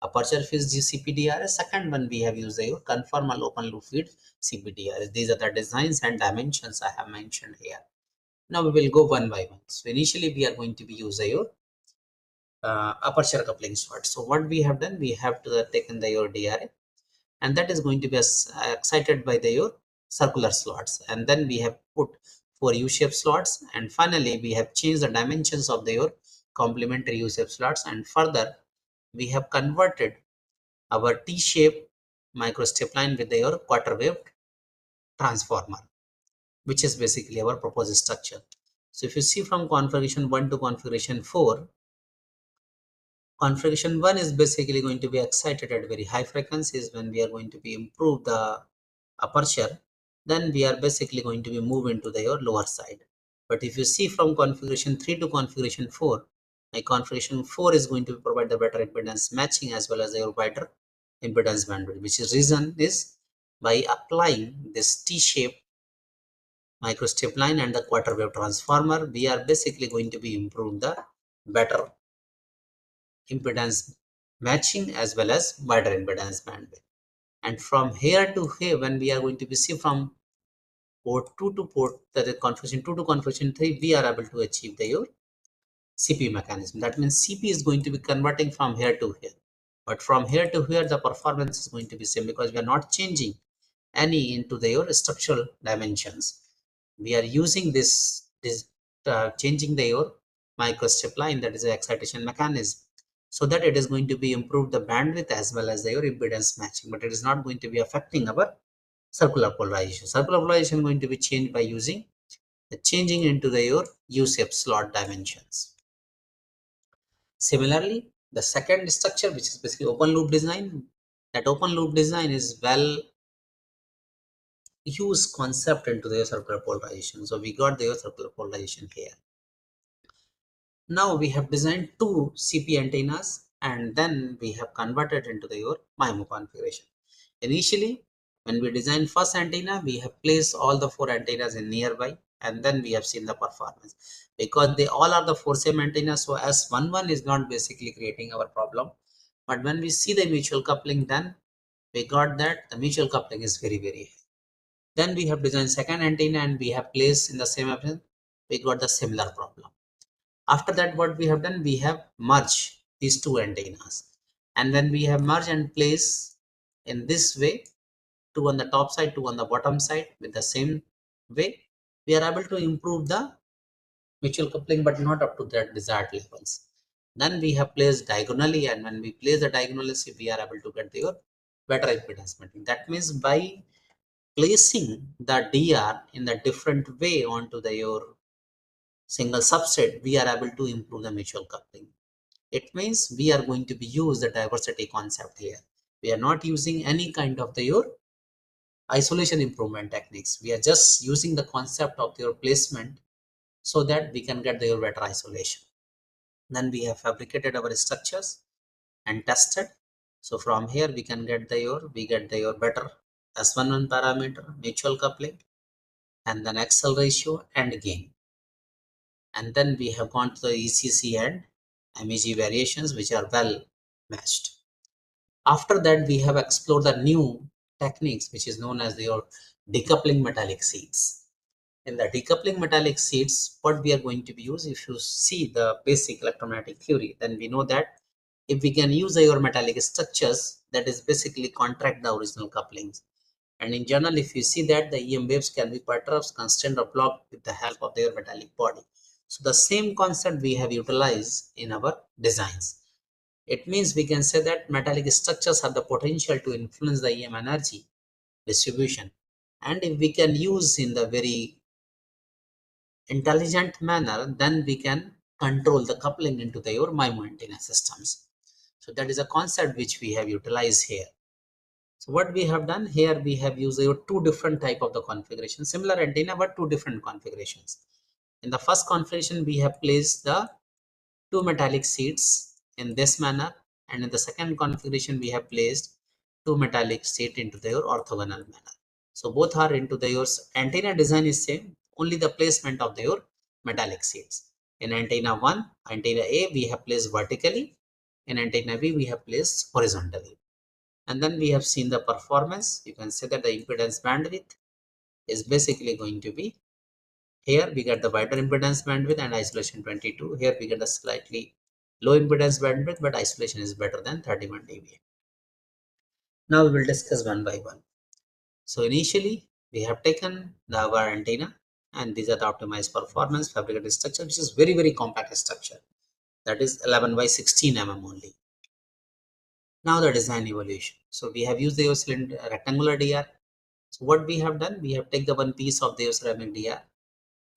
aperture phase CPDR. Second one we have used your conformal open loop feed CPDR. These are the designs and dimensions I have mentioned here. Now we will go one by one. So initially we are going to be using your aperture coupling slot. So what we have done, we have taken your DRA, and that is going to be excited by your circular slots. And then we have put 4 U-shaped slots, and finally we have changed the dimensions of your complementary U-shaped slots, and further we have converted our T-shaped microstep line with your quarter wave transformer, which is basically our proposed structure. So if you see from configuration 1 to configuration 4, configuration 1 is basically going to be excited at very high frequencies. When we are going to be improve the aperture, then we are basically going to be move into your lower side. But if you see from configuration 3 to configuration 4, my configuration 4 is going to provide the better impedance matching as well as your wider impedance bandwidth, which is reason is by applying this T-shaped microstep line and the quarter wave transformer, we are basically going to be improve the better impedance matching as well as wider impedance bandwidth. And from here to here, when we are going to be see from port 2 to port, that is configuration 2 to configuration 3, we are able to achieve your CP mechanism. That means CP is going to be converting from here to here. But from here to here, the performance is going to be same because we are not changing any into your structural dimensions. We are using this changing your microstep line, that is the excitation mechanism, so that it is going to be improve the bandwidth as well as your impedance matching, but it is not going to be affecting our circular polarization. Circular polarization is going to be changed by using the changing into your U-shape slot dimensions. Similarly, the second structure, which is basically open loop design, that open loop design is well used concept into the circular polarization. So we got the circular polarization here. Now we have designed 2 CP antennas and then we have converted into your MIMO configuration. Initially, when we designed first antenna, we have placed all the 4 antennas in nearby, and then we have seen the performance. Because they all are the 4 same antennas, so S11 is not basically creating our problem. But when we see the mutual coupling, then we got that the mutual coupling is very high. Then we have designed second antenna and we have placed in the same antenna, we got the similar problem. After that, what we have done, we have merged these 2 antennas, and when we have merged and placed in this way, 2 on the top side, 2 on the bottom side, with the same way, we are able to improve the mutual coupling, but not up to that desired levels. Then we have placed diagonally, and when we place the diagonally, we are able to get your better impedance matching. That means by placing the DR in the different way onto your single substrate, we are able to improve the mutual coupling. It means we are going to be use the diversity concept here. We are not using any kind of your isolation improvement techniques. We are just using the concept of your placement so that we can get your better isolation. Then we have fabricated our structures and tested. So from here we can get your better S11 parameter, mutual coupling, and then axle ratio and gain. And then we have gone to the ECC and MEG variations, which are well matched. After that, we have explored the new techniques, which is known as your decoupling metallic seeds. In the decoupling metallic seeds, what we are going to be use, if you see the basic electromagnetic theory, then we know that if we can use your metallic structures, that is basically contract the original couplings. And in general, if you see that the EM waves can be perturbed, constrained or blocked with the help of their metallic body. So the same concept we have utilized in our designs. It means we can say that metallic structures have the potential to influence the EM energy distribution. And if we can use in the very intelligent manner, then we can control the coupling into your MIMO antenna systems. So that is a concept which we have utilized here. So what we have done here, we have used your 2 different type of the configuration, similar antenna but 2 different configurations. In the first configuration, we have placed the 2 metallic seats in this manner, and in the second configuration we have placed 2 metallic seat into their orthogonal manner. So both are into your antenna design is same, only the placement of their metallic seats. In antenna 1, antenna A, we have placed vertically, in antenna B we have placed horizontally. And then we have seen the performance. You can say that the impedance bandwidth is basically going to be, here we get the wider impedance bandwidth and isolation 22. Here we get a slightly low impedance bandwidth, but isolation is better than 31 dB. Now we will discuss one by one. So initially we have taken the our antenna, and these are the optimized performance fabricated structure, which is very very compact structure, that is 11 by 16 mm only. Now the design evolution. So we have used the cylinder rectangular DR. So what we have done, we have taken the one piece of the ceramic DR,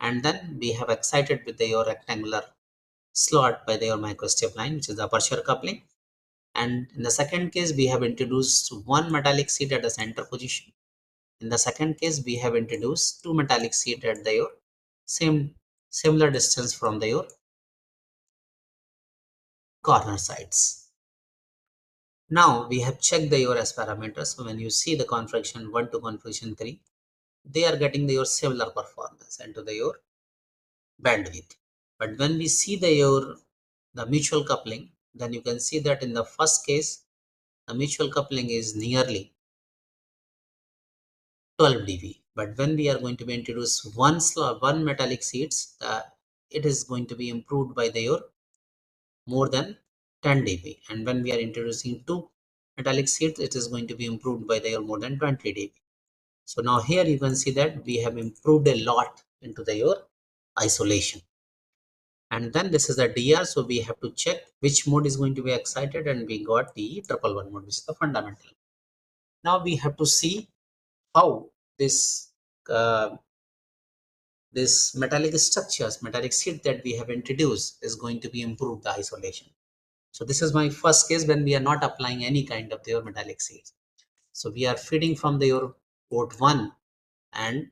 and then we have excited with the rectangular slot by the microstep line, which is the aperture coupling. And in the second case, we have introduced one metallic seat at the center position. In the second case, we have introduced two metallic seat at the same similar distance from the corner sides. Now we have checked the S parameters. So when you see the configuration 1 to configuration 3, they are getting the similar performance and to the bandwidth. But when we see the mutual coupling, then you can see that in the first case, the mutual coupling is nearly 12 dB. But when we are going to be introduce one metallic seats, it is going to be improved by the more than 10 dB. And when we are introducing two metallic seats, it is going to be improved by the more than 20 dB. So now here you can see that we have improved a lot into the isolation. And then this is the DR, so we have to check which mode is going to be excited, and we got the 111 mode, which is the fundamental. Now we have to see how uh, this metallic structures, metallic sheet that we have introduced is going to be improved the isolation. So this is my first case when we are not applying any kind of their metallic sheets. So we are feeding from your port 1, and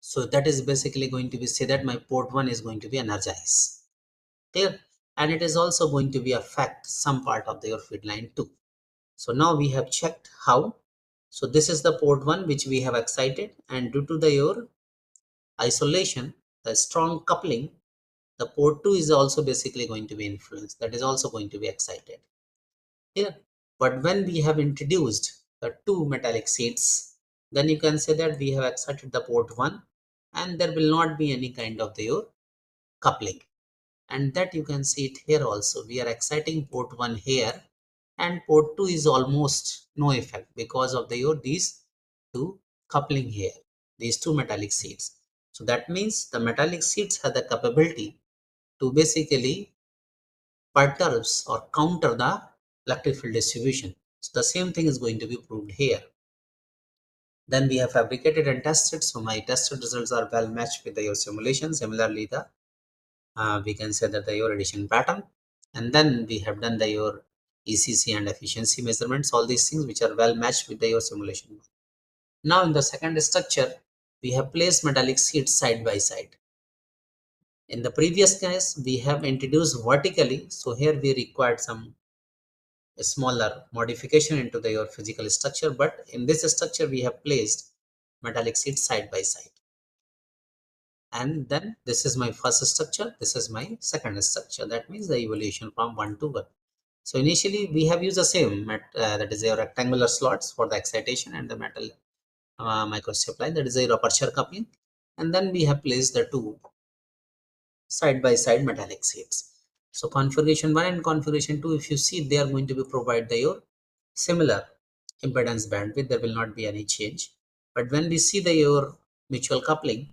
so that is basically going to be say that my port 1 is going to be energized there, and it is also going to be affect some part of your feed line too. So now we have checked how. So this is the port 1 which we have excited, and due to your isolation, the strong coupling, the port 2 is also basically going to be influenced, that is also going to be excited here. But when we have introduced the two metallic seats, then you can say that we have excited the port 1, and there will not be any kind of your coupling. And that you can see it here also, we are exciting port 1 here, and port 2 is almost no effect because of these two coupling here, these two metallic seats. So that means the metallic seats have the capability to basically perturbs or counter the electric field distribution. So the same thing is going to be proved here. Then we have fabricated and tested. So my tested results are well matched with your simulation. Similarly, the we can say that your addition pattern, and then we have done your ECC and efficiency measurements, all these things which are well matched with your simulation. Now in the second structure, we have placed metallic sheets side by side. In the previous case, we have introduced vertically, so here we required some smaller modification into your physical structure, but in this structure we have placed metallic sheets side by side. And then this is my first structure, this is my second structure. That means the evolution from 1 to 1. So initially we have used the same that is a rectangular slots for the excitation and the metal microstep line, that is a aperture coupling, and then we have placed the two side by side metallic sheets. So configuration 1 and configuration 2, if you see, they are going to be provide your similar impedance bandwidth, there will not be any change. But when we see your mutual coupling,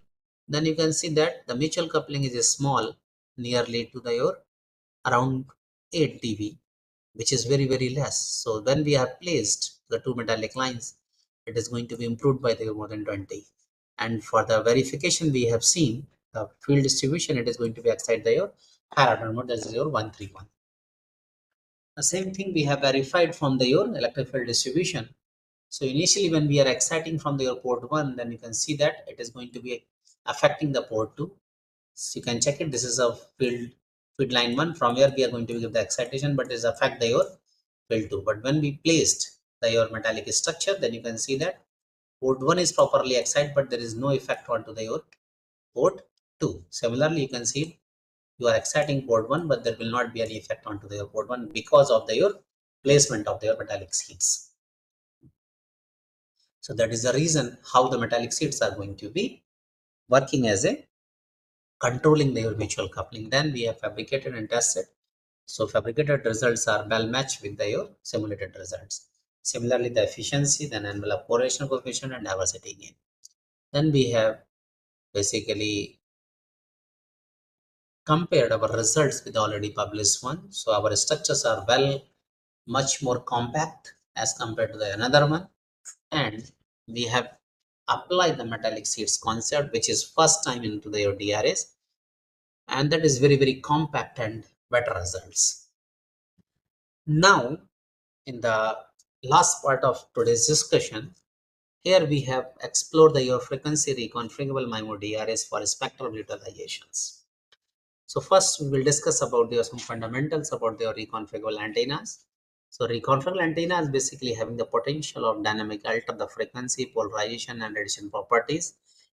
then you can see that the mutual coupling is a small, nearly to your around 8 dB, which is very very less. So when we have placed the two metallic lines, it is going to be improved by the more than 20. And for the verification, we have seen the field distribution, it is going to be excited by your higher order mode, that is your 131. The same thing we have verified from your electric field distribution. So initially when we are exciting from your port 1, then you can see that it is going to be affecting the port 2. So you can check it, this is a field line 1 from where we are going to give the excitation, but it is affect your field 2. But when we placed your metallic structure, then you can see that port 1 is properly excited, but there is no effect onto your port 2. Similarly, you can see you are exciting port 1, but there will not be any effect onto your port 1 because of your placement of your metallic sheets. So that is the reason how the metallic sheets are going to be working as a controlling their mutual coupling. Then we have fabricated and tested. So fabricated results are well matched with your simulated results. Similarly, the efficiency, then envelope correlation coefficient and diversity gain. Then we have basically compared our results with the already published one. So our structures are much more compact as compared to the another one. And we have applied the metallic sheets concept, which is first time into the DRS. And that is very compact and better results. Now, in the last part of today's discussion, here we have explored the your frequency reconfigurable MIMO DRS for spectral utilizations. So first we will discuss about some fundamentals about the reconfigurable antennas. So reconfigurable antennas basically having the potential of dynamic alter the frequency, polarization and radiation properties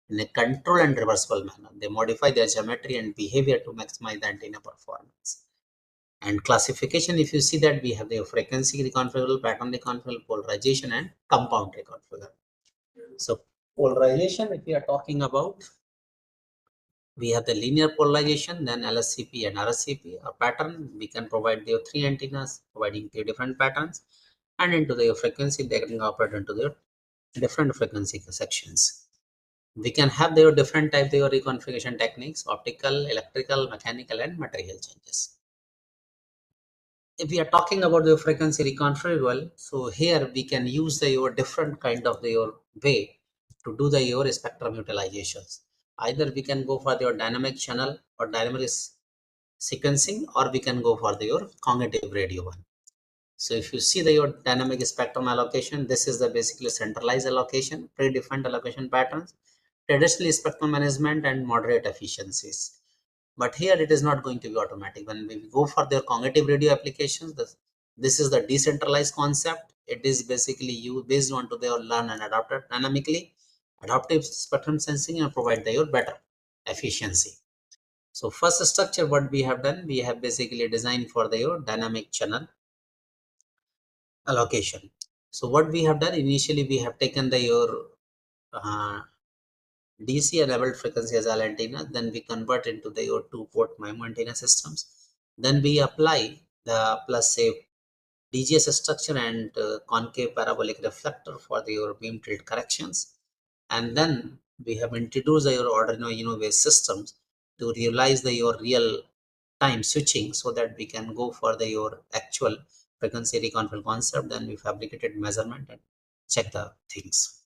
in a controlled and reversible manner. They modify their geometry and behavior to maximize the antenna performance. And classification, if you see that we have the frequency reconfigurable, pattern reconfigurable, polarization and compound reconfigurable. So polarization, if we are talking about, we have the linear polarization, then LSCP and RSCP. A pattern, we can provide the three antennas providing three different patterns, and into the frequency they can operate into the different frequency sections. We can have their different type of reconfiguration techniques: optical, electrical, mechanical and material changes. If we are talking about the frequency reconfigurable, so here we can use the your different kind of the your way to do the your spectrum utilizations. Either we can go for your dynamic channel or dynamic sequencing, or we can go for the your cognitive radio one. So if you see the your dynamic spectrum allocation, this is the basically centralized allocation, predefined allocation patterns, traditional spectrum management and moderate efficiencies. But here it is not going to be automatic. When we go for their cognitive radio applications, this is the decentralized concept. It is basically you based on to their learn and adapt dynamically, adaptive spectrum sensing and provide their better efficiency. So first structure what we have done, we have basically designed for their dynamic channel allocation. So what we have done initially, we have taken the your DC enabled frequency as all antenna, then we convert into the your two port MIMO antenna systems. Then we apply the plus say DGS structure and concave parabolic reflector for the your beam tilt corrections. And then we have introduced your Arduino Uno based systems to realize the your real time switching, so that we can go for the your actual frequency reconfigure concept. Then we fabricated measurement and check the things.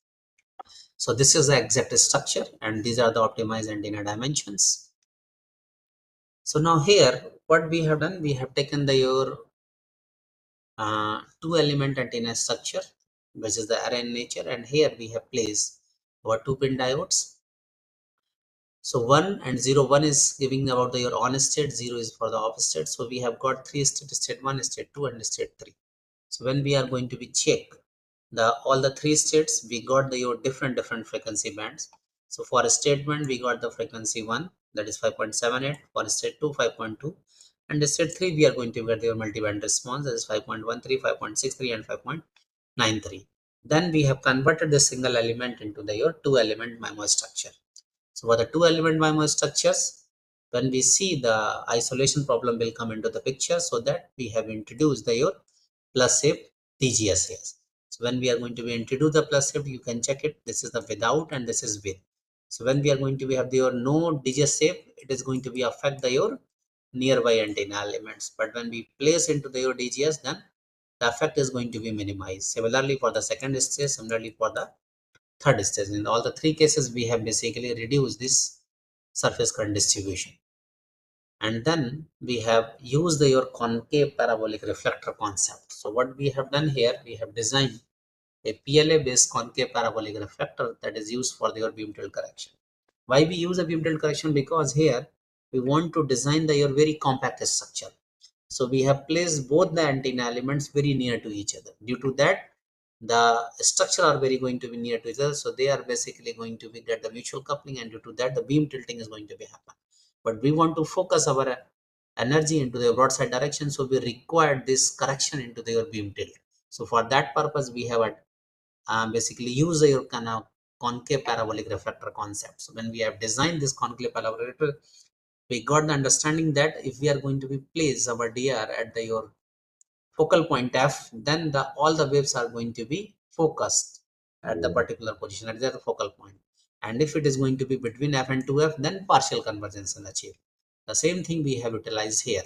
So this is the exact structure and these are the optimized antenna dimensions. So now here what we have done, we have taken the your two element antenna structure, which is the array in nature, and here we have placed our two pin diodes. So 1 and 0, 1 is giving about the your on state, 0 is for the off state. So we have got three state: state 1, state 2 and state 3. So when we are going to be check the all the three states, we got the your different frequency bands. So for a statement we got the frequency 1, that is 5.78, for state 2 5.2, and state 3 we are going to get your multiband response, that is 5.13, 5.63 and 5.93. Then we have converted the single element into the your two element MIMO structure. So for the two element MIMO structures, when we see the isolation problem will come into the picture, so that we have introduced the your plus shift DGSS. So when we are going to be introduce the plus shift, you can check it. This is the without and this is with. So when we are going to be have your no DGS shape, it is going to be affect the your nearby antenna elements. But when we place into the your DGS, then the effect is going to be minimized. Similarly for the second stage, similarly for the third stage. In all the three cases, we have basically reduced this surface current distribution. And then we have used the your concave parabolic reflector concept. So what we have done here, we have designed a PLA based concave parabolic reflector that is used for your beam tilt correction. Why we use a beam tilt correction? Because here we want to design the your very compact structure. So we have placed both the antenna elements very near to each other. Due to that, the structure are very going to be near to each other. So they are basically going to be get the mutual coupling, and due to that, the beam tilting is going to be happen. But we want to focus our energy into the broadside direction. So we require this correction into the beam tilt. So for that purpose, we have basically use your kind of concave parabolic reflector concept. So when we have designed this concave parabolic reflector, we got the understanding that if we are going to be place our DR at the your focal point F, then all the waves are going to be focused at the particular position at the focal point. And if it is going to be between F and 2F, then partial convergence is achieved. The same thing we have utilized here.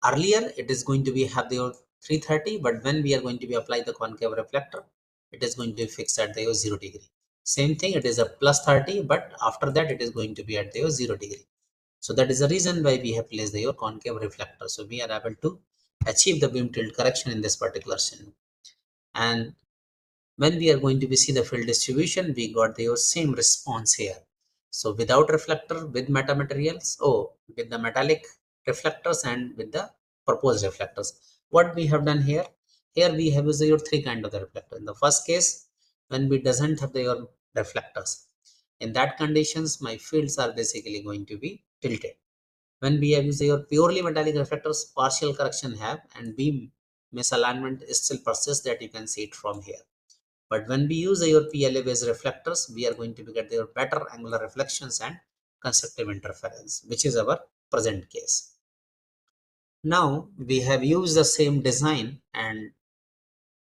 Earlier, it is going to be have the 330, but when we are going to be apply the concave reflector, it is going to be fixed at the 0 degree. Same thing, it is a plus 30, but after that, it is going to be at the 0 degree. So that is the reason why we have placed the concave reflector. So we are able to achieve the beam tilt correction in this particular scene. And when we are going to be see the field distribution, we got the same response here. So without reflector, with metamaterials, with the metallic reflectors and with the proposed reflectors. What we have done here, we have used your three kind of the reflector. In the first case, when we doesn't have your reflectors, in that conditions, my fields are basically going to be tilted. When we have used your purely metallic reflectors, partial correction have and beam misalignment is still persists, that you can see it from here. But when we use your PLA based reflectors, we are going to get your better angular reflections and constructive interference, which is our present case. Now we have used the same design and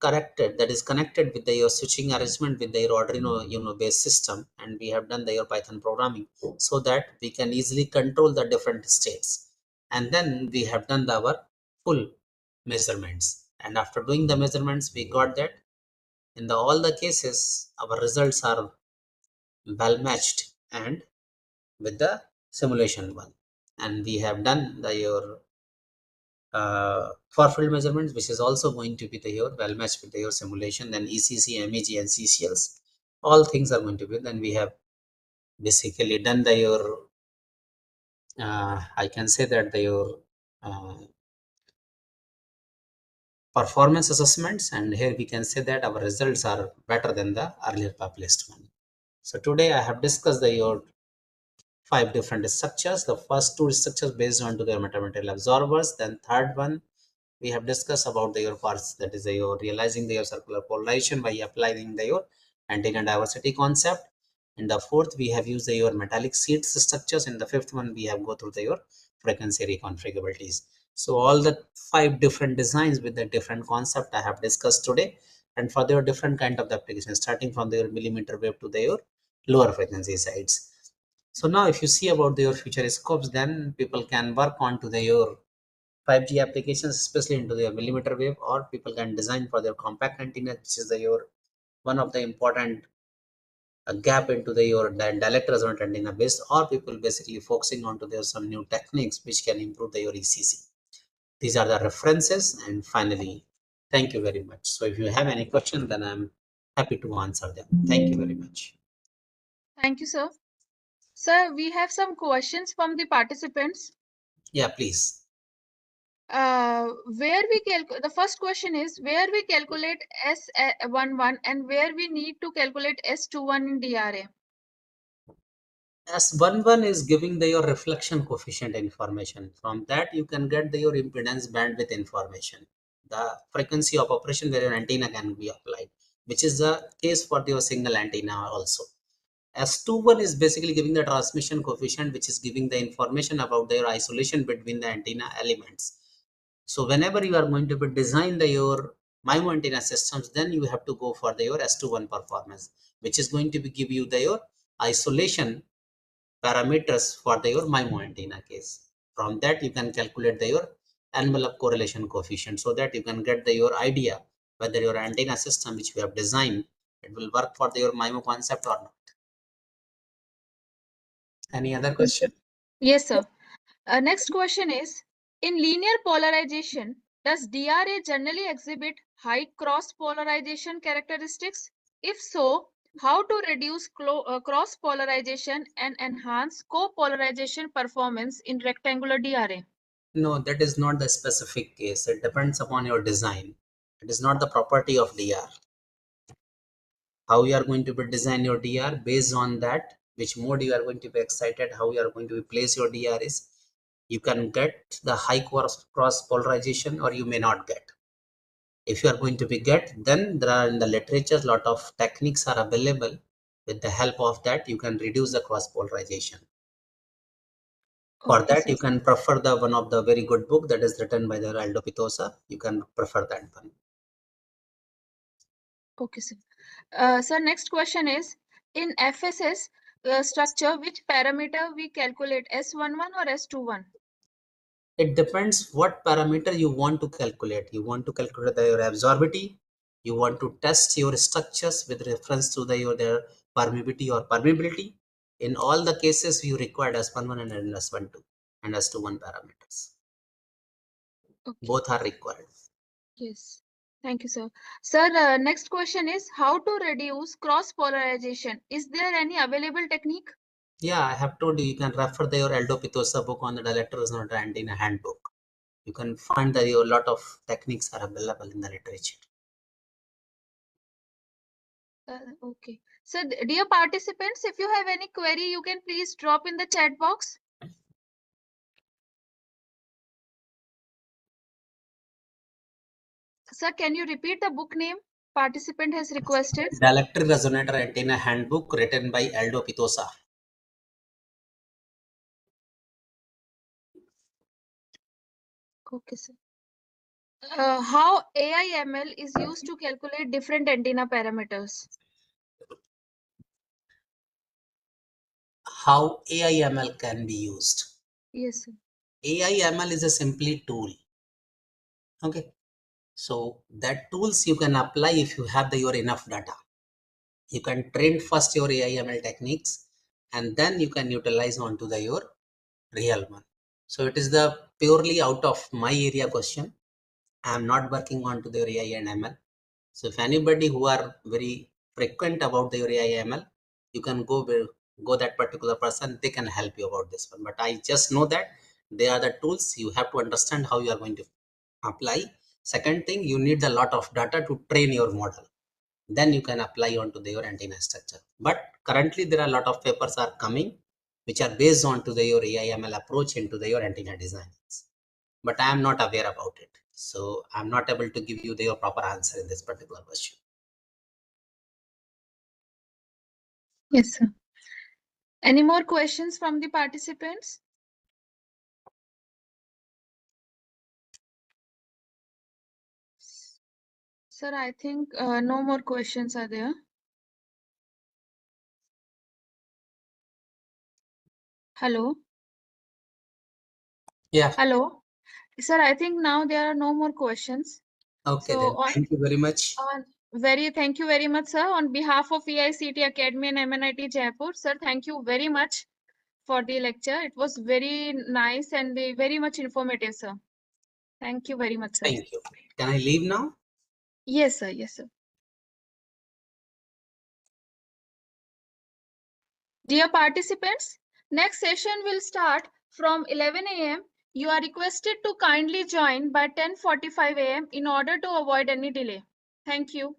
corrected, that is connected with your switching arrangement with your Arduino based system, and we have done your Python programming so that we can easily control the different states. And then we have done our full measurements, and after doing the measurements, we got that in all the cases our results are well matched and with the simulation one. And we have done your far field measurements, which is also going to be your well matched with your simulation. Then ECC, MEG, and CCLs, all things are going to be. Then we have basically done your I can say that your uh, performance assessments, and here we can say that our results are better than the earlier published one. So today I have discussed your 5 different structures. The first 2 structures based on to their metamaterial absorbers. Then third one we have discussed about your parts, that is your realizing your circular polarization by applying your antenna diversity concept. In the fourth, we have used your metallic sheets structures. In the fifth one, we have go through your frequency reconfigurabilities. So all the 5 different designs with the different concept I have discussed today, and for their different kind of the application, starting from their millimeter wave to their lower frequency sides. So now if you see about your future scopes, then people can work on to their 5G applications, especially into their millimeter wave, or people can design for their compact antenna, which is your one of the important gap into your direct resonant antenna based, or people basically focusing on to their some new techniques which can improve your ECC. These are the references. And finally, thank you very much. So if you have any question, then I'm happy to answer them. Thank you very much. Thank you, sir. Sir, we have some questions from the participants. Yeah, please. The first question is where we calculate S11 and where we need to calculate S21 in DRA. S11 is giving your reflection coefficient information. From that, you can get your impedance bandwidth information, the frequency of operation where your antenna can be applied, which is the case for your single antenna also. S21 is basically giving the transmission coefficient, which is giving the information about their isolation between the antenna elements. So whenever you are going to be design your MIMO antenna systems, then you have to go for your S21 performance, which is going to be give you your isolation parameters for your MIMO antenna case. From that, you can calculate your envelope correlation coefficient, so that you can get your idea whether your antenna system which we have designed, it will work for your MIMO concept or not. Any other question? Yes, sir. Next question is, in linear polarization, does DRA generally exhibit high cross polarization characteristics? If so, how to reduce cross polarization and enhance co-polarization performance in rectangular DRA? No, that is not the specific case. It depends upon your design. It is not the property of DR. How you are going to be design your DR, based on that, which mode you are going to be excited, how you are going to place your DR is, you can get the high cross polarization or you may not get. If you are going to be get, then there are in the literature lot of techniques are available. With the help of that, you can reduce the cross polarization. For Okay, that, sir. you can prefer the one of the very good book that is written by the Aldo Pitosa. You can prefer that one. Okay, sir. Sir, next question is, in FSS structure, which parameter we calculate, S11 or S21? It depends what parameter you want to calculate. You want to calculate your absorbability. You want to test your structures with reference to their permeability or permeability. In all the cases, you require S11 and S12 and S21 parameters. Okay. Both are required. Yes. Thank you, sir. Sir, next question is, how to reduce cross polarization? Is there any available technique? Yeah, I have told you, you can refer your Aldo Pitosa book on the Director Resonant Antenna Handbook. You can find that a lot of techniques are available in the literature. Okay. So, dear participants, if you have any query, you can please drop in the chat box. Sir, can you repeat the book name? Participant has requested. Dielectric Resonator Antenna Handbook written by Aldo Pitosa. Okay, sir. How AIML is used to calculate different antenna parameters? How AIML can be used. Yes, sir. AIML is a simply tool. Okay. So that tools you can apply if you have your enough data. You can train first your AIML techniques and then you can utilize onto your real one. So it is the purely out of my area question. I am not working on to their AI and ML. So if anybody who are very frequent about their AI ML, you can go that particular person. They can help you about this one. But I just know that they are the tools. You have to understand how you are going to apply. Second thing, you need a lot of data to train your model. Then you can apply onto your antenna structure. But currently there are a lot of papers are coming which are based on to your AI ML approach into your antenna designs, but I am not aware about it. So I'm not able to give you the proper answer in this particular question. Yes, sir. Any more questions from the participants? Sir, I think no more questions are there. Hello? Yeah. Hello? Sir, I think now there are no more questions. Okay, So then. Thank you very much. thank you very much, sir. On behalf of EICT Academy and MNIT Jaipur, sir, thank you very much for the lecture. It was very nice and very much informative, sir. Thank you very much, sir. Thank you. Can I leave now? Yes, sir. Yes, sir. Dear participants, next session will start from 11 a.m. You are requested to kindly join by 10:45 a.m. in order to avoid any delay. Thank you.